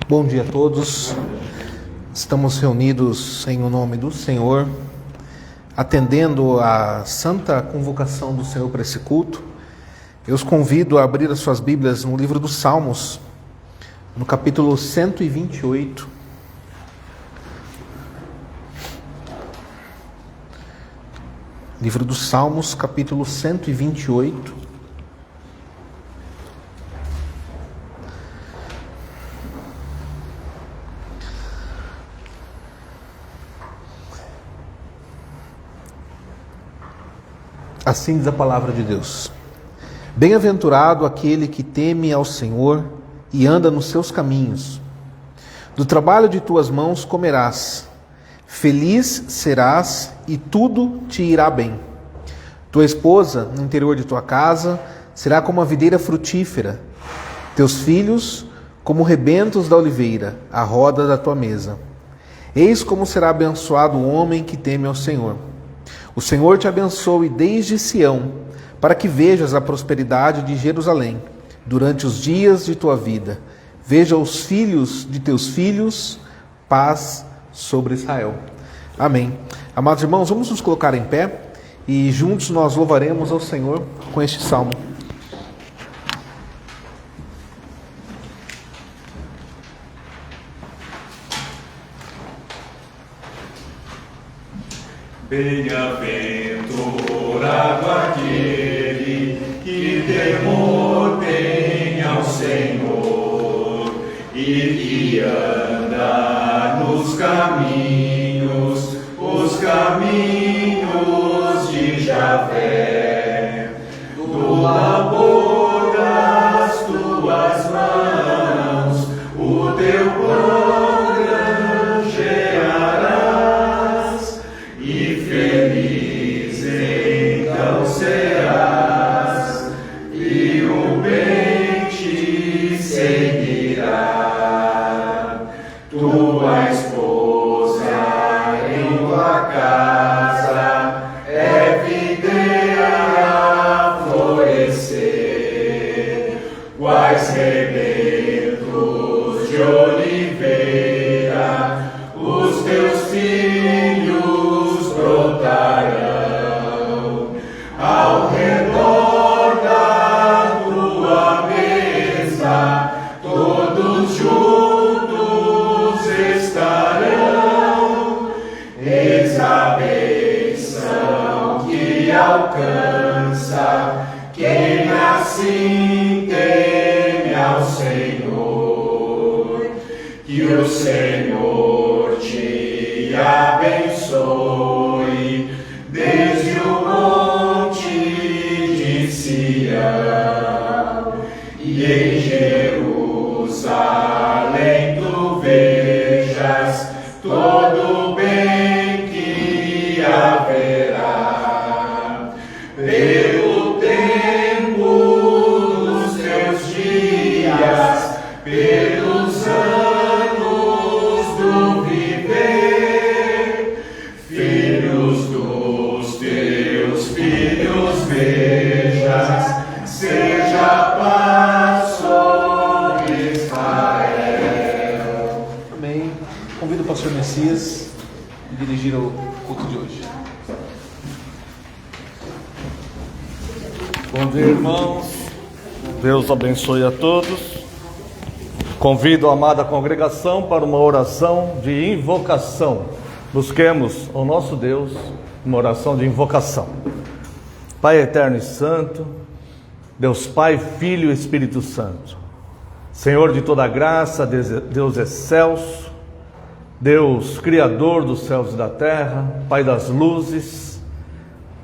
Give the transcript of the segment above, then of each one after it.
Bom dia a todos. Estamos reunidos em o nome do Senhor, atendendo à santa convocação do Senhor para esse culto. Eu os convido a abrir as suas Bíblias no livro dos Salmos, no capítulo 128. Livro dos Salmos, capítulo 128. Assim diz a palavra de Deus: Bem-aventurado aquele que teme ao Senhor e anda nos seus caminhos. Do trabalho de tuas mãos comerás, feliz serás e tudo te irá bem. Tua esposa, no interior de tua casa, será como a videira frutífera, teus filhos como rebentos da oliveira, à roda da tua mesa. Eis como será abençoado o homem que teme ao Senhor. O Senhor te abençoe desde Sião, para que vejas a prosperidade de Jerusalém durante os dias de tua vida. Veja os filhos de teus filhos, paz sobre Israel. Amém. Amados irmãos, vamos nos colocar em pé e juntos nós louvaremos ao Senhor com este salmo. Bem-aventurado aquele que temor tem ao Senhor e que anda nos caminhos, os caminhos de Javé. Do labor das tuas mãos, o teu pão granjearás, e feliz então serás, e o bem te seguirá. Tua esposa em tua casa é videira a florescer, quais rebentos de oliveira, os teus filhos brotarão. Ao redor da tua mesa, todos juntos estarão. Eis a bênção que alcança quem assim teme ao Senhor. Que o Senhor te abençoe desde o monte de Sião, e em Jerusalém tu vejas todo o bem que haverá. Pelo tempo dos teus dias, pelos anos do viver, filhos dos teus filhos vejas, seja paz sobre Israel. Amém. Convido o pastor Messias a dirigir o culto de hoje. Bom dia, irmãos. Deus abençoe a todos. Convido a amada congregação para uma oração de invocação. Busquemos ao nosso Deus uma oração de invocação. Pai eterno e santo, Deus Pai, Filho e Espírito Santo, Senhor de toda graça, Deus excelso, Deus Criador dos céus e da terra, Pai das luzes,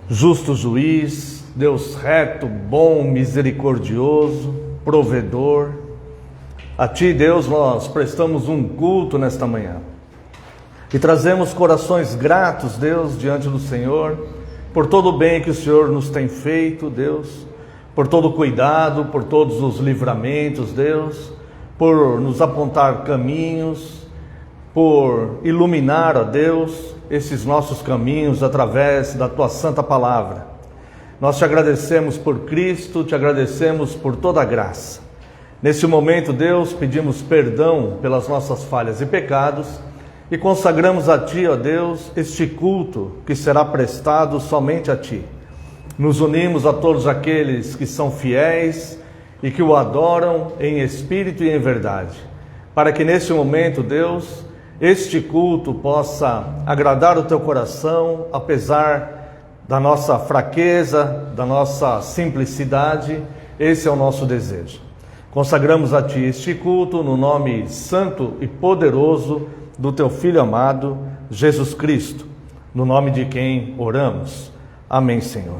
justo juiz, Deus reto, bom, misericordioso, provedor. A Ti, Deus, nós prestamos um culto nesta manhã e trazemos corações gratos, Deus, diante do Senhor, por todo o bem que o Senhor nos tem feito, Deus, por todo o cuidado, por todos os livramentos, Deus, por nos apontar caminhos, por iluminar, ó Deus, esses nossos caminhos através da Tua santa palavra. Nós te agradecemos por Cristo, te agradecemos por toda a graça. Nesse momento, Deus, pedimos perdão pelas nossas falhas e pecados e consagramos a Ti, ó Deus, este culto que será prestado somente a Ti. Nos unimos a todos aqueles que são fiéis e que o adoram em espírito e em verdade, para que nesse momento, Deus, este culto possa agradar o Teu coração, apesar da nossa fraqueza, da nossa simplicidade. Esse é o nosso desejo. Consagramos a Ti este culto no nome santo e poderoso do Teu Filho amado, Jesus Cristo, no nome de quem oramos. Amém, Senhor.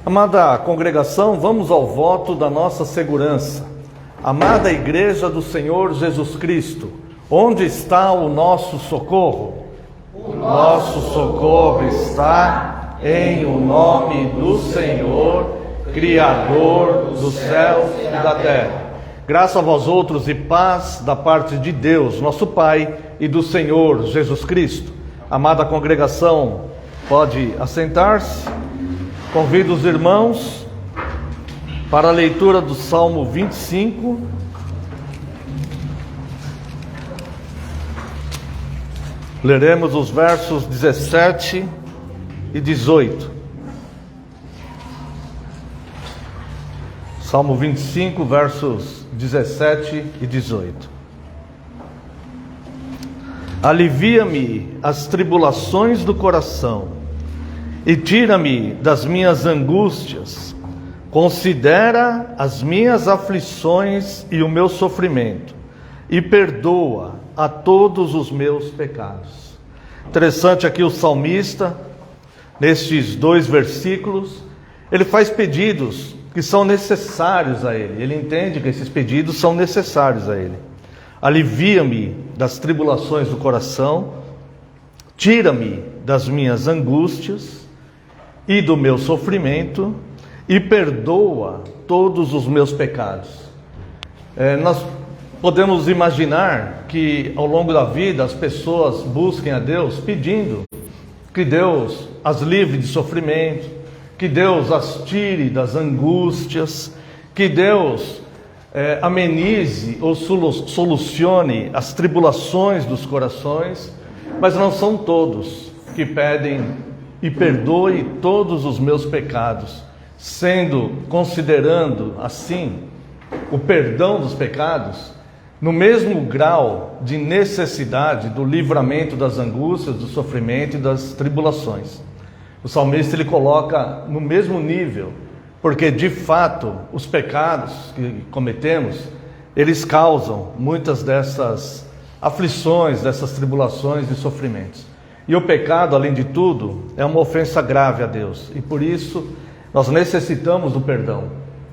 Amada congregação, vamos ao voto da nossa segurança. Amada Igreja do Senhor Jesus Cristo, onde está o nosso socorro? O nosso socorro está em o nome do Senhor, Criador dos céus e da terra. Graça a vós outros e paz da parte de Deus, nosso Pai, e do Senhor Jesus Cristo. Amada congregação, pode assentar-se. Convido os irmãos para a leitura do Salmo 25. Leremos os versos 17 e 18. Salmo 25, versos 17 e 18. Alivia-me as tribulações do coração e tira-me das minhas angústias. Considera as minhas aflições e o meu sofrimento e perdoa a todos os meus pecados. Interessante aqui o salmista, nestes 2 versículos, ele faz pedidos que são necessários a ele. Ele entende que esses pedidos são necessários a ele. Alivia-me das tribulações do coração, tira-me das minhas angústias e do meu sofrimento e perdoa todos os meus pecados. Nós podemos imaginar que ao longo da vida as pessoas busquem a Deus pedindo que Deus as livre de sofrimento, que Deus as tire das angústias, que Deus amenize ou solucione as tribulações dos corações, mas não são todos que pedem e perdoe todos os meus pecados, considerando assim o perdão dos pecados no mesmo grau de necessidade do livramento das angústias, do sofrimento e das tribulações. O salmista ele coloca no mesmo nível, porque de fato os pecados que cometemos, eles causam muitas dessas aflições, dessas tribulações e sofrimentos. E o pecado, além de tudo, é uma ofensa grave a Deus. E por isso, nós necessitamos do perdão.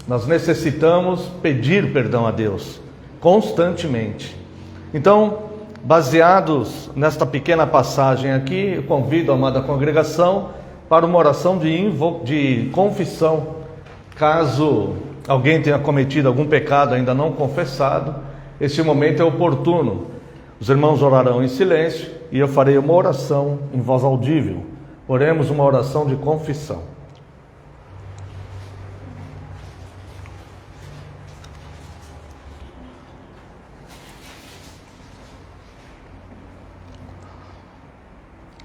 Nós necessitamos pedir perdão a Deus, constantemente. Então, baseados nesta pequena passagem aqui, eu convido a amada congregação para uma oração de confissão. Caso alguém tenha cometido algum pecado ainda não confessado, esse momento é oportuno. Os irmãos orarão em silêncio e eu farei uma oração em voz audível. Oremos uma oração de confissão.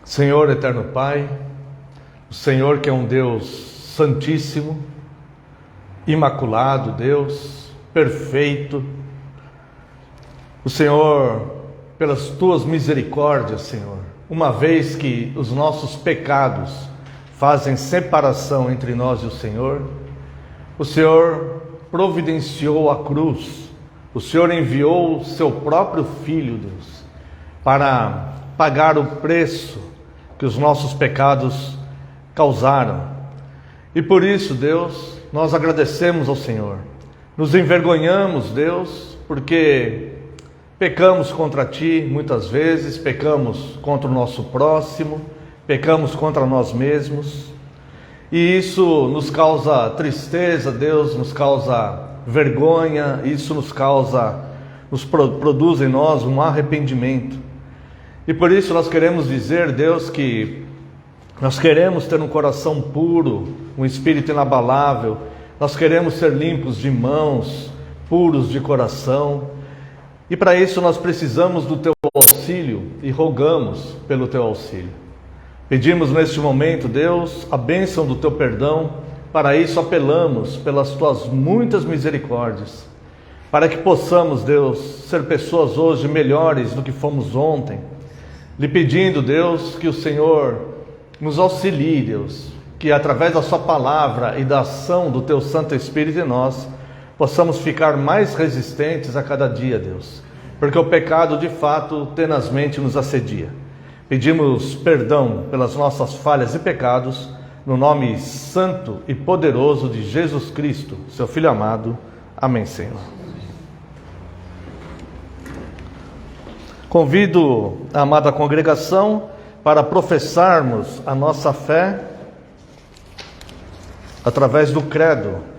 Senhor eterno Pai, o Senhor que é um Deus santíssimo, imaculado, Deus perfeito, o Senhor, pelas Tuas misericórdias, Senhor, uma vez que os nossos pecados fazem separação entre nós e o Senhor providenciou a cruz, o Senhor enviou o Seu próprio Filho, Deus, para pagar o preço que os nossos pecados causaram. E por isso, Deus, nós agradecemos ao Senhor, nos envergonhamos, Deus, porque pecamos contra Ti muitas vezes, pecamos contra o nosso próximo, pecamos contra nós mesmos, e isso nos causa tristeza, Deus, nos causa vergonha, isso produz em nós um arrependimento. E por isso nós queremos dizer, Deus, que nós queremos ter um coração puro, um espírito inabalável, nós queremos ser limpos de mãos, puros de coração. E para isso nós precisamos do Teu auxílio e rogamos pelo Teu auxílio. Pedimos neste momento, Deus, a bênção do Teu perdão. Para isso apelamos pelas Tuas muitas misericórdias, para que possamos, Deus, ser pessoas hoje melhores do que fomos ontem. Lhe pedindo, Deus, que o Senhor nos auxilie, Deus, que através da Sua palavra e da ação do Teu Santo Espírito em nós, possamos ficar mais resistentes a cada dia, Deus, porque o pecado de fato tenazmente nos assedia. Pedimos perdão pelas nossas falhas e pecados, no nome santo e poderoso de Jesus Cristo, Seu Filho amado. Amém, Senhor. Convido a amada congregação para professarmos a nossa fé através do credo.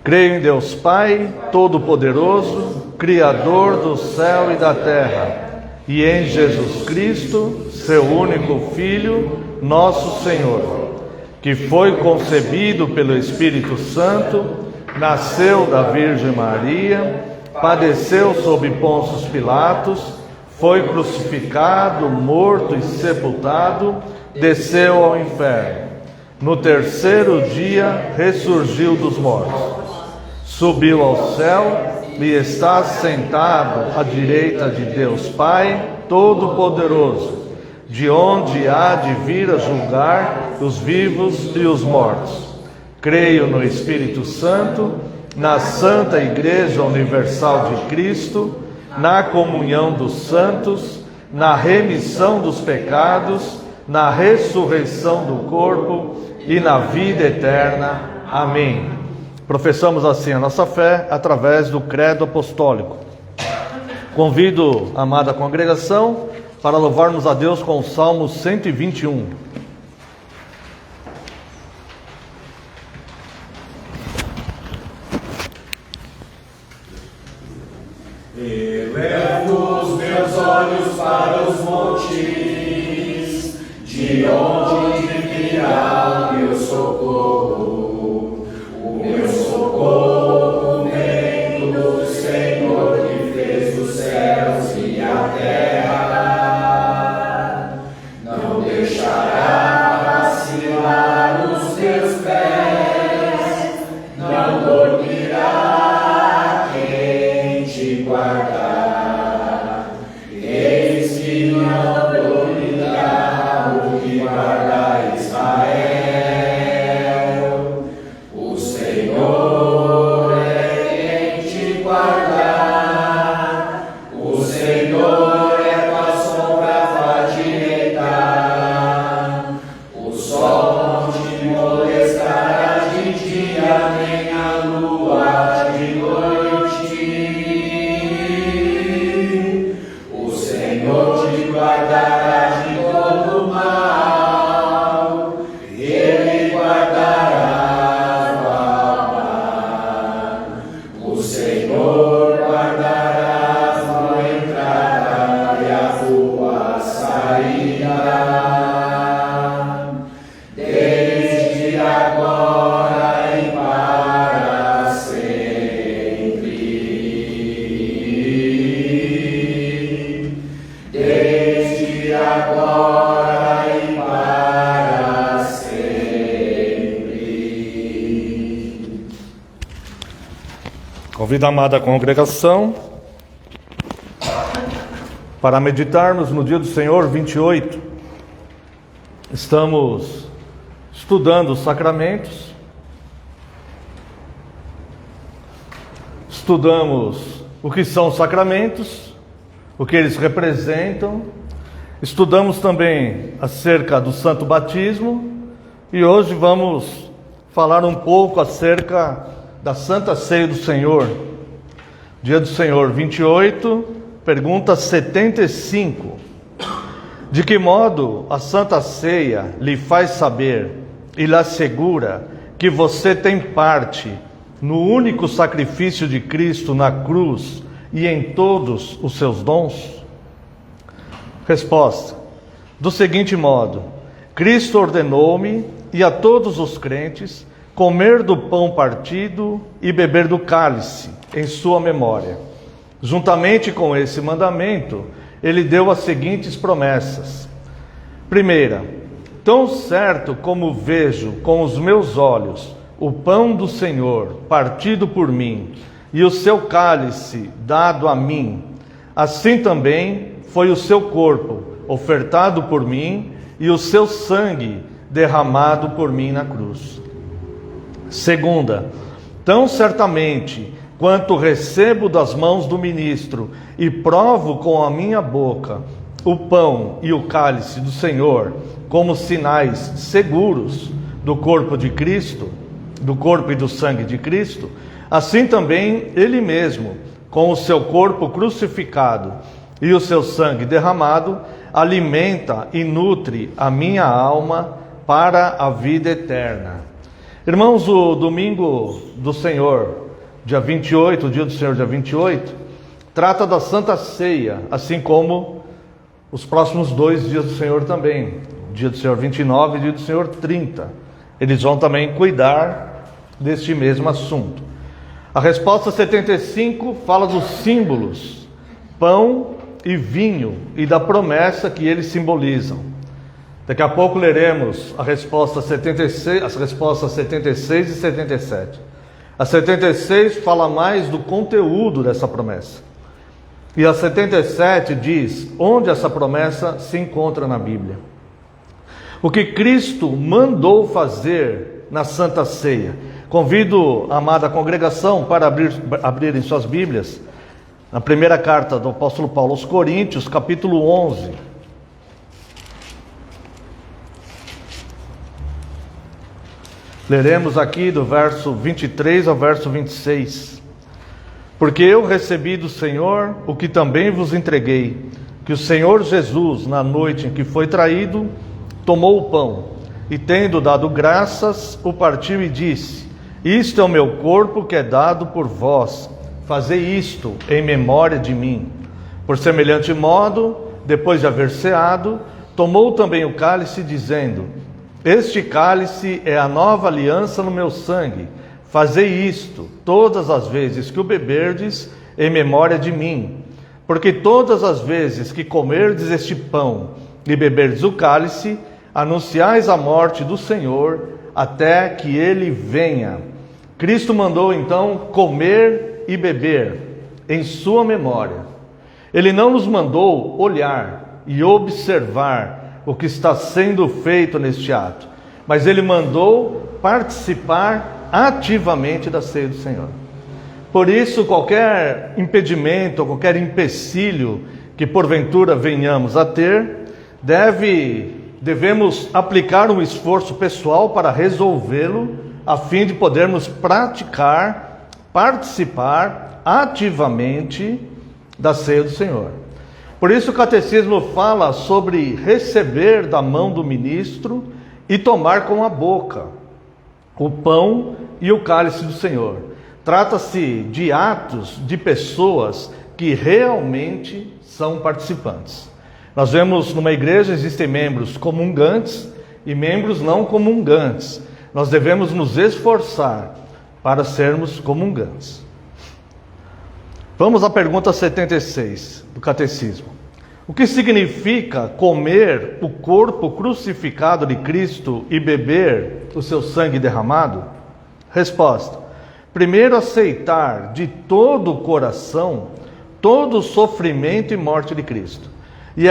Creio em Deus Pai, Todo-Poderoso, Criador do céu e da terra, e em Jesus Cristo, Seu único Filho, nosso Senhor, que foi concebido pelo Espírito Santo, nasceu da Virgem Maria, padeceu sob Pôncio Pilatos, foi crucificado, morto e sepultado, desceu ao inferno. No terceiro dia ressurgiu dos mortos. Subiu ao céu e está sentado à direita de Deus Pai Todo-Poderoso, de onde há de vir a julgar os vivos e os mortos. Creio no Espírito Santo, na Santa Igreja Universal de Cristo, na comunhão dos santos, na remissão dos pecados, na ressurreição do corpo e na vida eterna. Amém. Professamos assim a nossa fé através do credo apostólico. Convido a amada congregação para louvarmos a Deus com o Salmo 121. Elevo os meus olhos para os montes, de onde virá o meu socorro. O meu socorro vem do Senhor que fez os céus e a terra. Não deixará vacilar os teus pés, não dormirá quem te guardar. Eis que não dormirá o que guarda Israel. O Senhor é quem te guarda. O Senhor é tua sombra à direita. O sol não te molestará de dia, nem a lua de noite. O Senhor te guardará de todo mal. Ele guardará a tua alma. O Senhor guardará a tua entrada e a tua saída, desde agora e para sempre. Desde agora e para sempre. Convido a amada congregação para meditarmos no dia do Senhor 28. Estamos estudando os sacramentos, estudamos o que são os sacramentos, o que eles representam, estudamos também acerca do Santo Batismo e hoje vamos falar um pouco acerca da Santa Ceia do Senhor. Dia do Senhor 28, pergunta 75. De que modo a Santa Ceia lhe faz saber e lhe assegura que você tem parte no único sacrifício de Cristo na cruz e em todos os seus dons? Resposta: do seguinte modo: Cristo ordenou-me e a todos os crentes comer do pão partido e beber do cálice em sua memória. Juntamente com esse mandamento, ele deu as seguintes promessas. Primeira, tão certo como vejo com os meus olhos o pão do Senhor partido por mim e o seu cálice dado a mim, assim também foi o seu corpo ofertado por mim e o seu sangue derramado por mim na cruz. Segunda, tão certamente quanto recebo das mãos do ministro e provo com a minha boca o pão e o cálice do Senhor como sinais seguros do corpo de Cristo, do corpo e do sangue de Cristo, assim também ele mesmo, com o seu corpo crucificado e o seu sangue derramado, alimenta e nutre a minha alma para a vida eterna. Irmãos, o domingo do Senhor, dia 28, o dia do Senhor, dia 28, trata da Santa Ceia, assim como os próximos 2 dias do Senhor também, o dia do Senhor 29 e o dia do Senhor 30. Eles vão também cuidar deste mesmo assunto. A resposta 75 fala dos símbolos, pão e vinho, e da promessa que eles simbolizam. Daqui a pouco leremos a resposta 76, as respostas 76 e 77. A 76 fala mais do conteúdo dessa promessa. E a 77 diz onde essa promessa se encontra na Bíblia. O que Cristo mandou fazer na Santa Ceia. Convido a amada congregação para abrirem suas Bíblias na primeira carta do apóstolo Paulo aos Coríntios, capítulo 11. Leremos aqui do verso 23 ao verso 26. Porque eu recebi do Senhor o que também vos entreguei, que o Senhor Jesus, na noite em que foi traído, tomou o pão, e tendo dado graças, o partiu e disse: isto é o meu corpo que é dado por vós, fazei isto em memória de mim. Por semelhante modo, depois de haver ceado, tomou também o cálice, dizendo: este cálice é a nova aliança no meu sangue. Fazei isto todas as vezes que o beberdes, em memória de mim. Porque todas as vezes que comerdes este pão e beberdes o cálice, anunciais a morte do Senhor, até que ele venha. Cristo mandou então comer e beber em sua memória. Ele não nos mandou olhar e observar o que está sendo feito neste ato, mas ele mandou participar ativamente da ceia do Senhor. Por isso, qualquer impedimento, qualquer empecilho que porventura venhamos a ter, devemos aplicar um esforço pessoal para resolvê-lo, a fim de podermos praticar, participar ativamente da ceia do Senhor. Por isso o catecismo fala sobre receber da mão do ministro e tomar com a boca o pão e o cálice do Senhor. Trata-se de atos de pessoas que realmente são participantes. Nós vemos numa igreja existem membros comungantes e membros não comungantes. Nós devemos nos esforçar para sermos comungantes. Vamos à pergunta 76 do catecismo. O que significa comer o corpo crucificado de Cristo e beber o seu sangue derramado? Resposta: primeiro, aceitar de todo o coração todo o sofrimento e morte de Cristo, e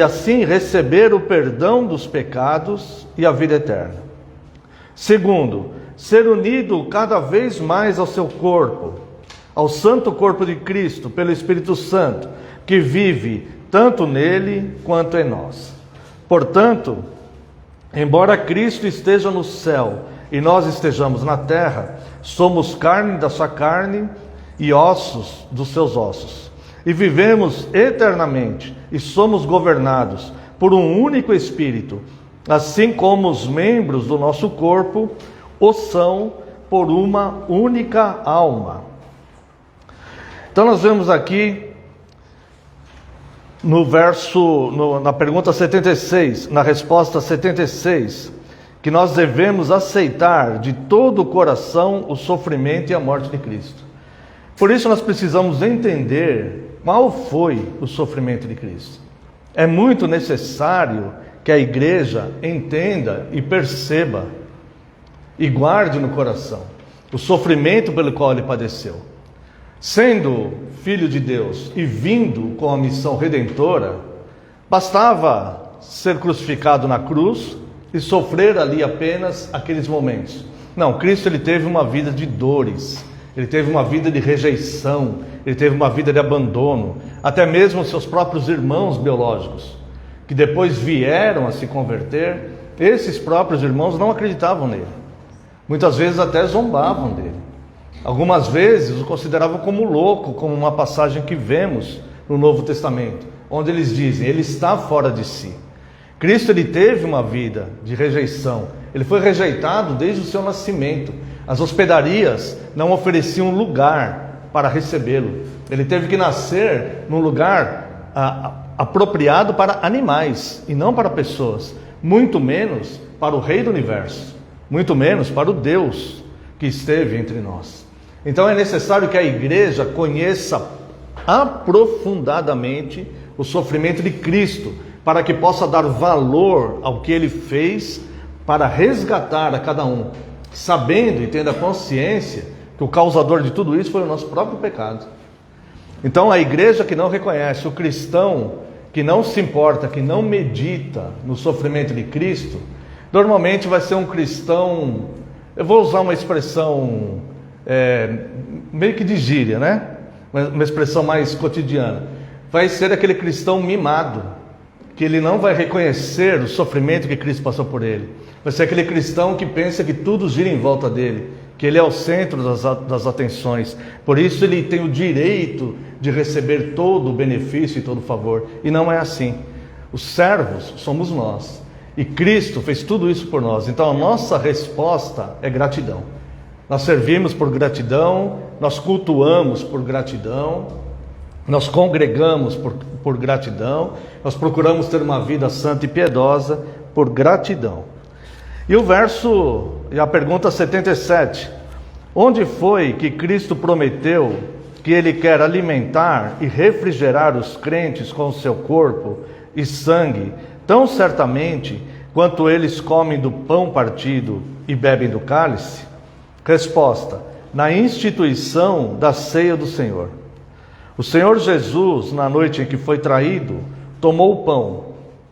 assim receber o perdão dos pecados e a vida eterna. Segundo, ser unido cada vez mais ao seu corpo, ao santo corpo de Cristo, pelo Espírito Santo, que vive tanto nele quanto em nós. Portanto, embora Cristo esteja no céu e nós estejamos na terra, somos carne da sua carne e ossos dos seus ossos. E vivemos eternamente e somos governados por um único Espírito, assim como os membros do nosso corpo o são por uma única alma. Então nós vemos aqui na pergunta 76, na resposta 76, que nós devemos aceitar de todo o coração o sofrimento e a morte de Cristo. Por isso nós precisamos entender qual foi o sofrimento de Cristo. É muito necessário que a igreja entenda e perceba e guarde no coração o sofrimento pelo qual ele padeceu. Sendo filho de Deus e vindo com a missão redentora, bastava ser crucificado na cruz e sofrer ali apenas aqueles momentos. Não, Cristo ele teve uma vida de dores, ele teve uma vida de rejeição, ele teve uma vida de abandono, até mesmo seus próprios irmãos biológicos, que depois vieram a se converter, esses próprios irmãos não acreditavam nele. Muitas vezes até zombavam dele. Algumas vezes o consideravam como louco, como uma passagem que vemos no Novo Testamento, onde eles dizem, ele está fora de si. Cristo ele teve uma vida de rejeição, ele foi rejeitado desde o seu nascimento. As hospedarias não ofereciam lugar para recebê-lo. Ele teve que nascer num lugar apropriado para animais e não para pessoas, muito menos para o Rei do Universo, muito menos para o Deus que esteve entre nós. Então é necessário que a igreja conheça aprofundadamente o sofrimento de Cristo, para que possa dar valor ao que ele fez para resgatar a cada um, sabendo e tendo a consciência que o causador de tudo isso foi o nosso próprio pecado. Então a igreja que não reconhece, o cristão que não se importa, que não medita no sofrimento de Cristo, normalmente vai ser um cristão, eu vou usar uma expressão meio que de gíria, né? Uma expressão mais cotidiana. Vai ser aquele cristão mimado, que ele não vai reconhecer o sofrimento que Cristo passou por ele. Vai ser aquele cristão que pensa que tudo gira em volta dele, que ele é o centro das atenções. Por isso ele tem o direito de receber todo o benefício e todo o favor. E não é assim. Os servos somos nós. E Cristo fez tudo isso por nós. Então a nossa resposta é gratidão. Nós servimos por gratidão, nós cultuamos por gratidão, nós congregamos por gratidão, nós procuramos ter uma vida santa e piedosa por gratidão. E o verso, e a pergunta 77, onde foi que Cristo prometeu que Ele quer alimentar e refrigerar os crentes com o seu corpo e sangue, tão certamente quanto eles comem do pão partido e bebem do cálice? Resposta, na instituição da ceia do Senhor. O Senhor Jesus, na noite em que foi traído, tomou o pão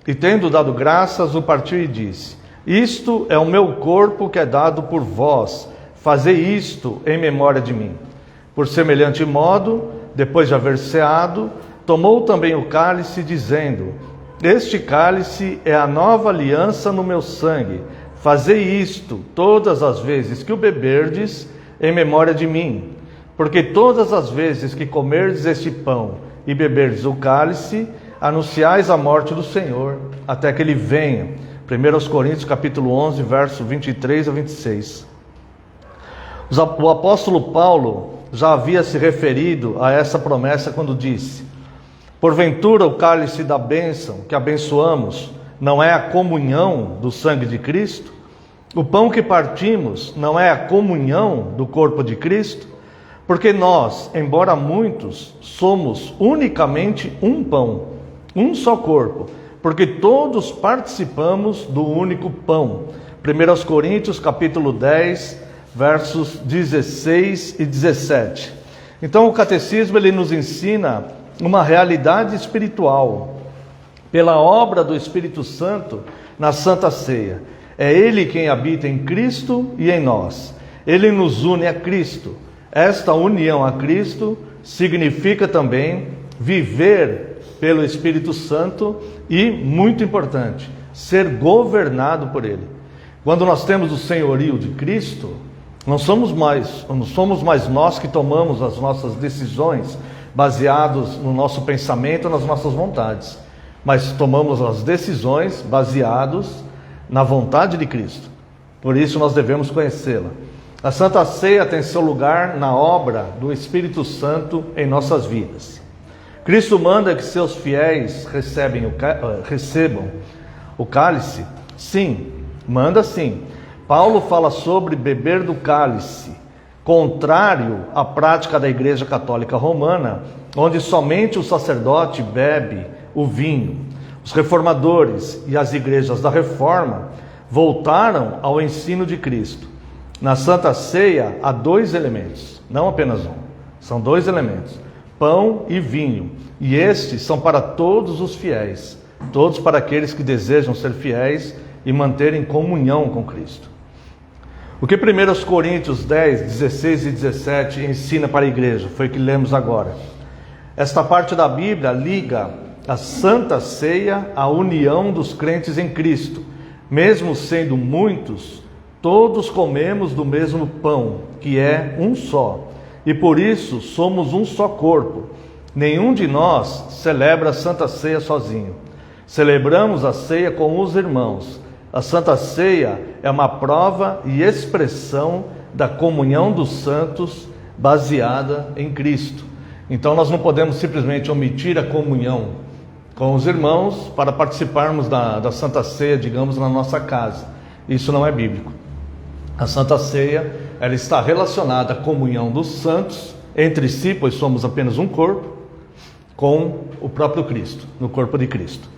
e, tendo dado graças, o partiu e disse: isto é o meu corpo que é dado por vós, fazei isto em memória de mim. Por semelhante modo, depois de haver ceado, tomou também o cálice, dizendo: este cálice é a nova aliança no meu sangue, fazei isto todas as vezes que o beberdes em memória de mim. Porque todas as vezes que comerdes este pão e beberdes o cálice, anunciais a morte do Senhor, até que Ele venha. 1 Coríntios capítulo 11, verso 23 a 26. O apóstolo Paulo já havia se referido a essa promessa quando disse: porventura o cálice da bênção que abençoamos não é a comunhão do sangue de Cristo? O pão que partimos não é a comunhão do corpo de Cristo? Porque nós, embora muitos, somos unicamente um pão, um só corpo, porque todos participamos do único pão. 1 Coríntios capítulo 10, versos 16 e 17. Então o catecismo ele nos ensina uma realidade espiritual, pela obra do Espírito Santo na Santa Ceia. É Ele quem habita em Cristo e em nós. Ele nos une a Cristo. Esta união a Cristo significa também viver pelo Espírito Santo e, muito importante, ser governado por Ele. Quando nós temos o senhorio de Cristo, não somos mais nós que tomamos as nossas decisões baseados no nosso pensamento, nas nossas vontades, mas tomamos as decisões baseados na vontade de Cristo. Por isso nós devemos conhecê-la. A Santa Ceia tem seu lugar na obra do Espírito Santo em nossas vidas. Cristo manda que seus fiéis recebam o cálice, sim, Manda sim. Paulo fala sobre beber do cálice, contrário à prática da Igreja Católica Romana, onde somente o sacerdote bebe o vinho. Os reformadores e as igrejas da Reforma voltaram ao ensino de Cristo. Na Santa Ceia há 2 elementos, não apenas um, são 2 elementos, pão e vinho, e estes são para todos os fiéis, todos para aqueles que desejam ser fiéis e manterem comunhão com Cristo. O que 1 Coríntios 10, 16 e 17 ensina para a igreja, foi o que lemos agora. Esta parte da Bíblia liga a Santa Ceia à união dos crentes em Cristo. Mesmo sendo muitos, todos comemos do mesmo pão, que é um só, e por isso somos um só corpo. Nenhum de nós celebra a Santa Ceia sozinho. Celebramos a ceia com os irmãos. A Santa Ceia é uma prova e expressão da comunhão dos santos baseada em Cristo. Então nós não podemos simplesmente omitir a comunhão com os irmãos para participarmos da Santa Ceia, digamos, na nossa casa. Isso não é bíblico. A Santa Ceia, ela está relacionada à comunhão dos santos entre si, pois somos apenas um corpo, com o próprio Cristo, no corpo de Cristo.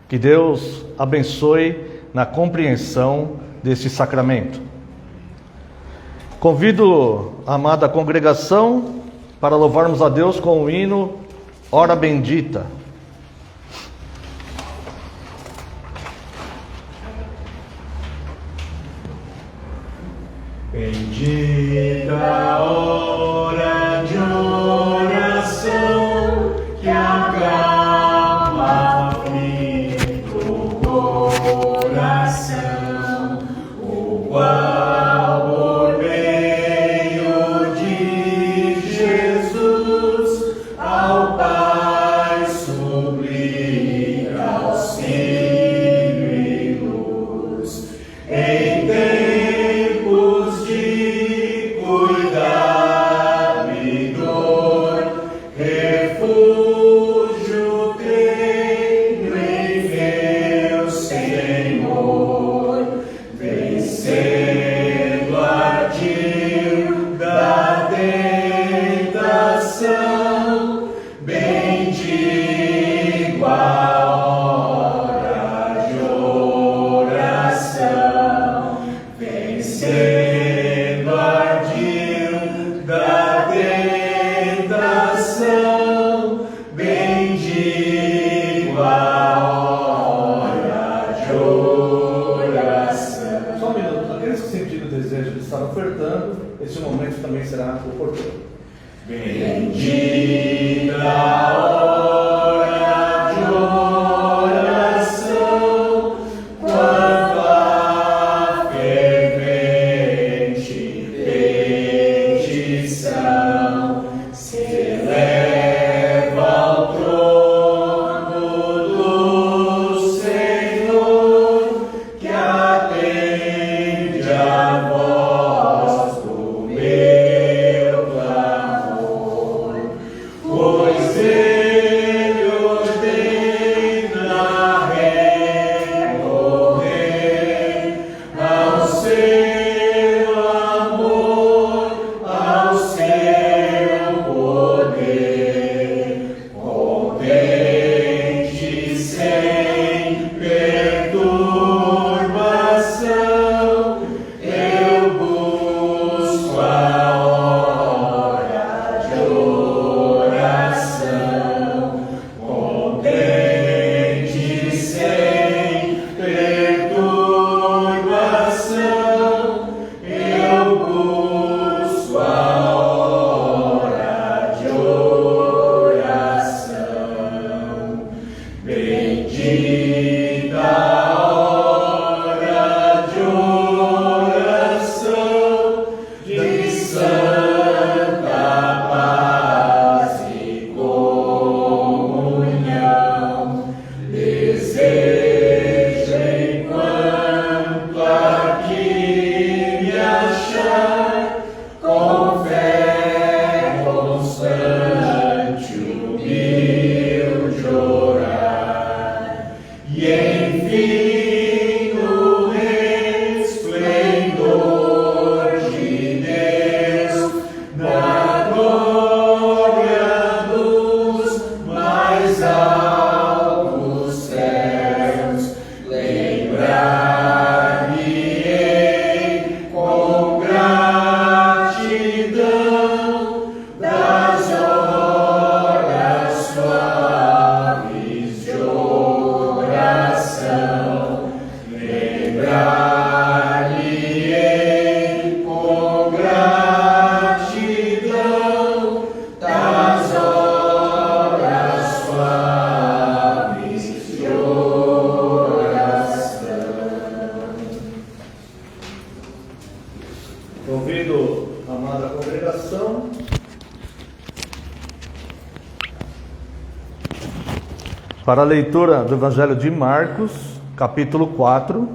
Que Deus abençoe na compreensão deste sacramento. Convido a amada congregação para louvarmos a Deus com o hino Hora Bendita. Bendita a hora de oração que acalma aflito coração, o qual por meio de Jesus ao Pai suplica auxílio e luz. Em tempos de cuidado e dor, refúgio tenho em meu Senhor, vencendo ardil da tentação, bendigo a hora de oração, vencendo ardil da tentação, bendigo a hora de oração. Só um minuto, aqueles que sentirem o desejo de estar ofertando, esse momento também será oportuno. Bendita a hora de oração, quando a fervente petição se eleva ao trono do Senhor, que atende a voz do meu clamor, pois Ele das horas suaves de oração, lembrar-lhe com gratidão das horas suaves de oração. Convido a amada congregação para a leitura do Evangelho de Marcos, capítulo 4.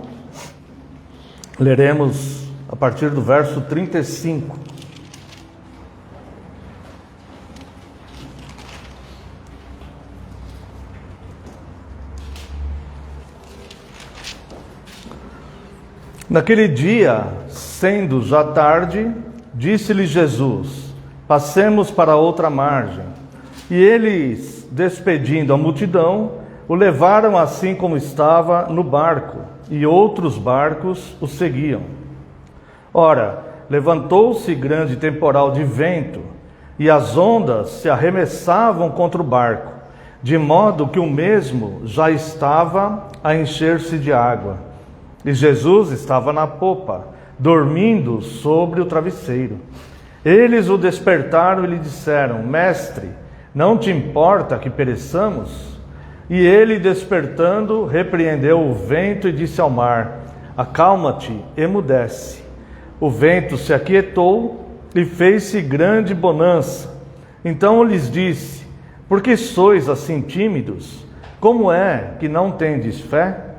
Leremos a partir do verso 35. Naquele dia, sendo já tarde, disse-lhe Jesus: passemos para outra margem. E eles, despedindo a multidão, o levaram assim como estava no barco, e outros barcos o seguiam. Ora, levantou-se grande temporal de vento, e as ondas se arremessavam contra o barco, de modo que o mesmo já estava a encher-se de água. E Jesus estava na popa, dormindo sobre o travesseiro. Eles o despertaram e lhe disseram: Mestre, não te importa que pereçamos? E ele, despertando, repreendeu o vento e disse ao mar: acalma-te, emudece. O vento se aquietou e fez-se grande bonança. Então lhes disse: por que sois assim tímidos? Como é que não tendes fé?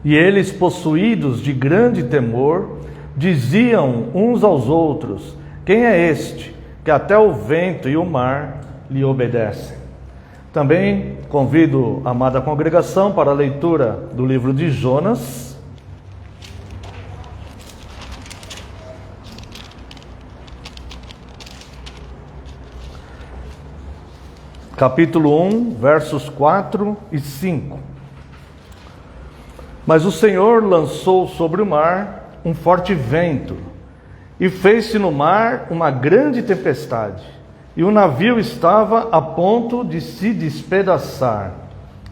E eles, possuídos de grande temor, diziam uns aos outros: quem é este, que até o vento e o mar lhe obedecem? Também convido a amada congregação para a leitura do livro de Jonas, capítulo 1, versos 4 e 5. Mas o Senhor lançou sobre o mar um forte vento, e fez-se no mar uma grande tempestade, e o navio estava a ponto de se despedaçar.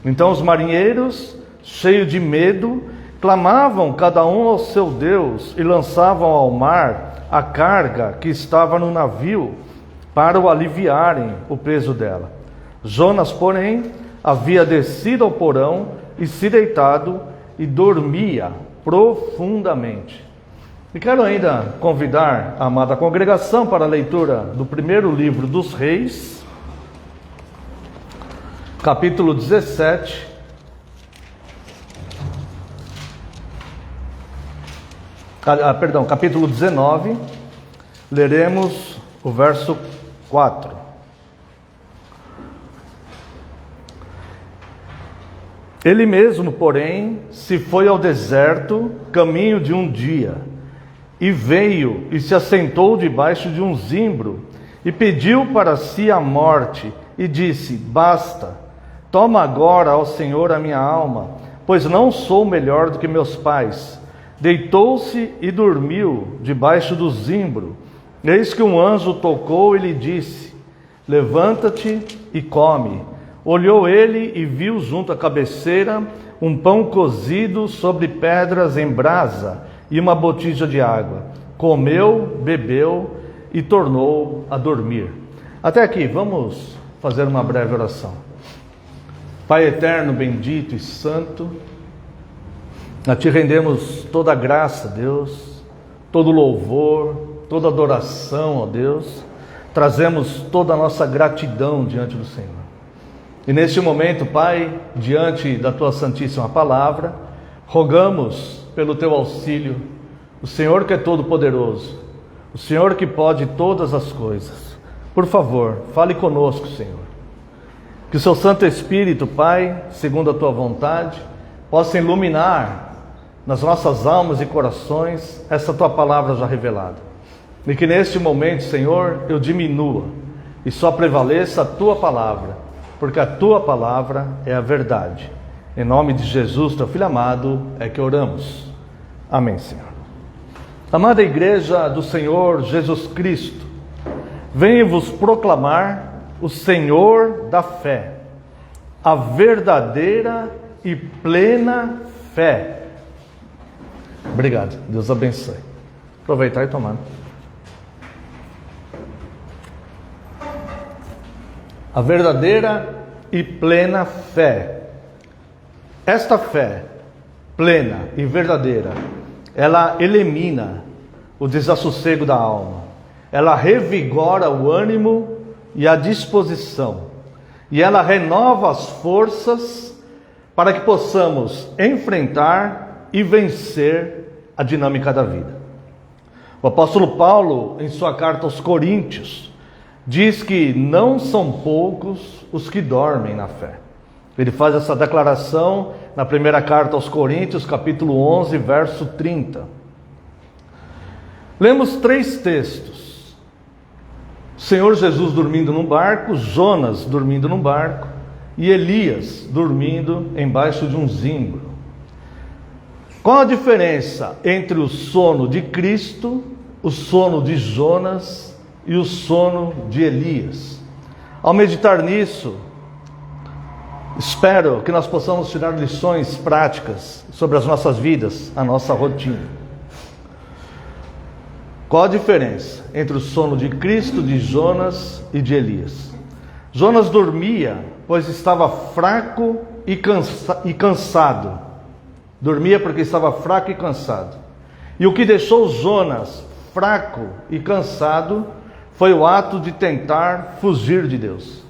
Então os marinheiros, cheios de medo, clamavam cada um ao seu Deus, e lançavam ao mar a carga que estava no navio, para o aliviarem o peso dela. Jonas, porém, havia descido ao porão e se deitado, e dormia profundamente. E quero ainda convidar a amada congregação para a leitura do primeiro livro dos Reis, capítulo 17, capítulo 19, leremos o verso 4. Ele mesmo, porém, se foi ao deserto, caminho de um dia, e veio e se assentou debaixo de um zimbro, e pediu para si a morte, e disse: basta, toma agora, ó Senhor, a minha alma, pois não sou melhor do que meus pais. Deitou-se e dormiu debaixo do zimbro. Eis que um anjo tocou e lhe disse: levanta-te e come. Olhou ele e viu junto à cabeceira um pão cozido sobre pedras em brasa e uma botija de água. Comeu, bebeu e tornou a dormir. Até aqui, vamos fazer uma breve oração. Pai eterno, bendito e santo, a Ti rendemos toda a graça, Deus, todo louvor, toda adoração, ó Deus. Trazemos toda a nossa gratidão diante do Senhor. E neste momento, Pai, diante da Tua Santíssima Palavra, rogamos pelo Teu auxílio, o Senhor que é todo-poderoso, o Senhor que pode todas as coisas. Por favor, fale conosco, Senhor. Que o Seu Santo Espírito, Pai, segundo a Tua vontade, possa iluminar nas nossas almas e corações essa Tua Palavra já revelada. E que neste momento, Senhor, eu diminua e só prevaleça a Tua Palavra, porque a Tua Palavra é a verdade. Em nome de Jesus, Teu Filho amado, é que oramos. Amém, Senhor. Amada Igreja do Senhor Jesus Cristo, venho-vos proclamar o Senhor da fé, a verdadeira e plena fé. Obrigado, Deus abençoe. Aproveitar e tomar. A verdadeira e plena fé. Esta fé plena e verdadeira, ela elimina o desassossego da alma, ela revigora o ânimo e a disposição, e ela renova as forças para que possamos enfrentar e vencer a dinâmica da vida. O apóstolo Paulo, em sua carta aos Coríntios, diz que não são poucos os que dormem na fé. Ele faz essa declaração na primeira carta aos Coríntios, capítulo 11, verso 30. Lemos 3 textos. O Senhor Jesus dormindo num barco, Jonas dormindo num barco e Elias dormindo embaixo de um zimbro. Qual a diferença entre o sono de Cristo, o sono de Jonas e o sono de Elias? Ao meditar nisso, espero que nós possamos tirar lições práticas sobre as nossas vidas, a nossa rotina. Qual a diferença entre o sono de Cristo, de Jonas e de Elias? Jonas dormia, pois estava fraco e cansado. Dormia porque estava fraco e cansado. E o que deixou Jonas fraco e cansado foi o ato de tentar fugir de Deus.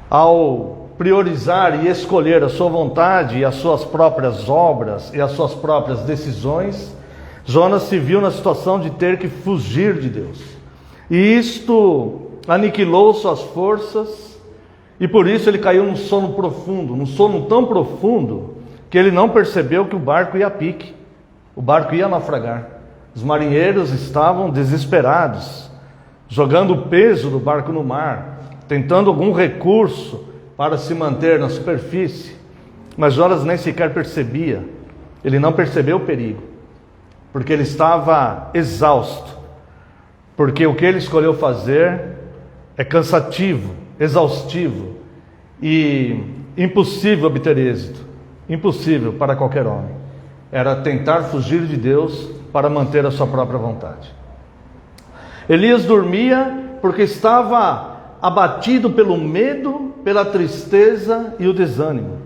Ao priorizar e escolher a sua vontade e as suas próprias obras e as suas próprias decisões, Jonas se viu na situação de ter que fugir de Deus. E isto aniquilou suas forças e por isso ele caiu num sono profundo, num sono tão profundo que ele não percebeu que o barco ia a pique, o barco ia naufragar. Os marinheiros estavam desesperados, jogando o peso do barco no mar, tentando algum recurso para se manter na superfície, mas Jonas nem sequer percebia, ele não percebeu o perigo, porque ele estava exausto, porque o que ele escolheu fazer é cansativo, exaustivo e impossível obter êxito, impossível para qualquer homem. Era tentar fugir de Deus para manter a sua própria vontade. Elias dormia porque estava abatido pelo medo, pela tristeza e o desânimo.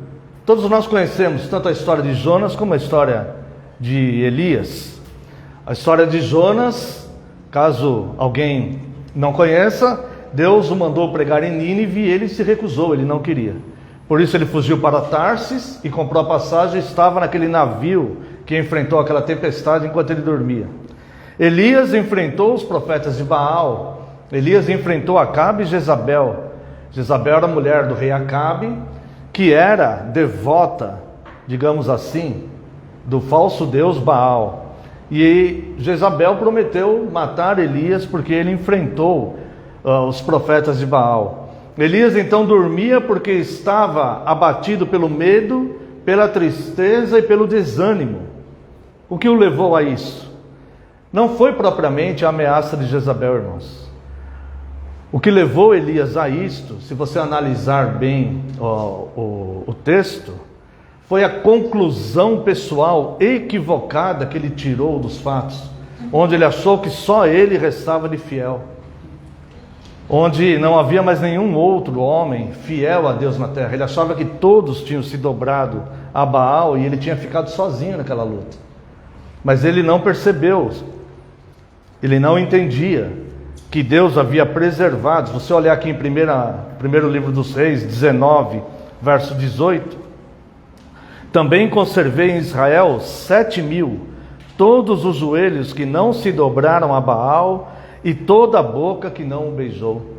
Todos nós conhecemos tanto a história de Jonas como a história de Elias. A história de Jonas, caso alguém não conheça, Deus o mandou pregar em Nínive e ele se recusou, ele não queria. Por isso ele fugiu para Tarsis e comprou a passagem e estava naquele navio que enfrentou aquela tempestade enquanto ele dormia. Elias enfrentou os profetas de Baal. Elias enfrentou Acabe e Jezabel. Jezabel era a mulher do rei Acabe, que era devota, digamos assim, do falso deus Baal. E Jezabel prometeu matar Elias porque ele enfrentou os profetas de Baal. Elias então dormia porque estava abatido pelo medo, pela tristeza e pelo desânimo. O que o levou a isso? Não foi propriamente a ameaça de Jezabel, irmãos. O que levou Elias a isto, se você analisar bem o texto, foi a conclusão pessoal equivocada que ele tirou dos fatos, onde ele achou que só ele restava de fiel, onde não havia mais nenhum outro homem fiel a Deus na terra. Ele achava que todos tinham se dobrado a Baal e ele tinha ficado sozinho naquela luta. Mas ele não percebeu, ele não entendia que Deus havia preservado. Se você olhar aqui em primeiro livro dos Reis, 19, verso 18, também conservei em Israel 7.000, todos os joelhos que não se dobraram a Baal e toda a boca que não o beijou.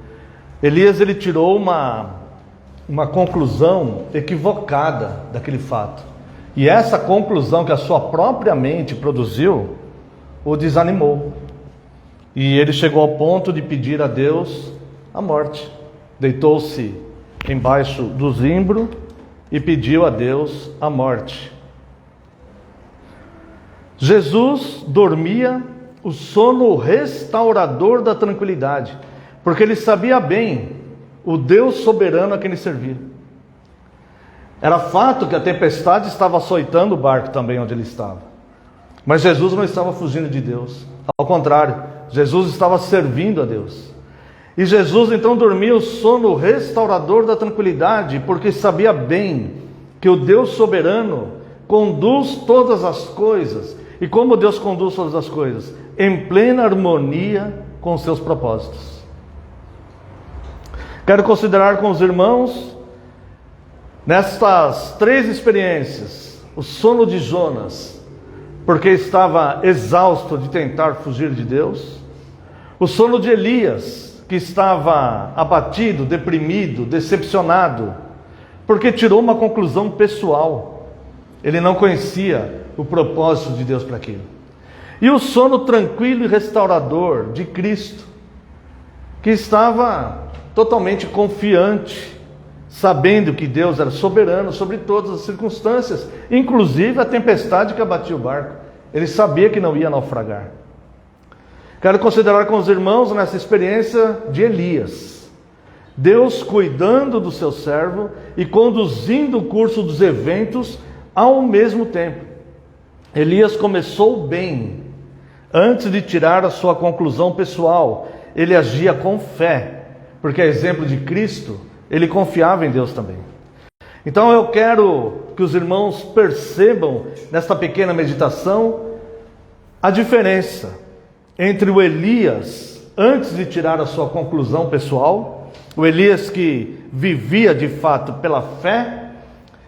Elias, ele tirou uma conclusão equivocada daquele fato. E essa conclusão que a sua própria mente produziu, o desanimou. E ele chegou ao ponto de pedir a Deus a morte. Deitou-se embaixo do zimbro e pediu a Deus a morte. Jesus dormia o sono restaurador da tranquilidade, porque ele sabia bem o Deus soberano a quem ele servia. Era fato que a tempestade estava açoitando o barco também onde ele estava, mas Jesus não estava fugindo de Deus, ao contrário, Jesus estava servindo a Deus. E Jesus então dormia o sono restaurador da tranquilidade, porque sabia bem que o Deus soberano conduz todas as coisas. E como Deus conduz todas as coisas? Em plena harmonia com os seus propósitos. Quero considerar com os irmãos, nestas 3 experiências, o sono de Jonas, porque estava exausto de tentar fugir de Deus; o sono de Elias, que estava abatido, deprimido, decepcionado, porque tirou uma conclusão pessoal. Ele não conhecia o propósito de Deus para aquilo. E o sono tranquilo e restaurador de Cristo, que estava totalmente confiante, sabendo que Deus era soberano sobre todas as circunstâncias, inclusive a tempestade que abatia o barco. Ele sabia que não ia naufragar. Quero considerar com os irmãos nessa experiência de Elias, Deus cuidando do seu servo e conduzindo o curso dos eventos ao mesmo tempo. Elias começou bem. Antes de tirar a sua conclusão pessoal, ele agia com fé, porque a exemplo de Cristo, ele confiava em Deus também. Então eu quero que os irmãos percebam nesta pequena meditação a diferença entre o Elias antes de tirar a sua conclusão pessoal, o Elias que vivia de fato pela fé,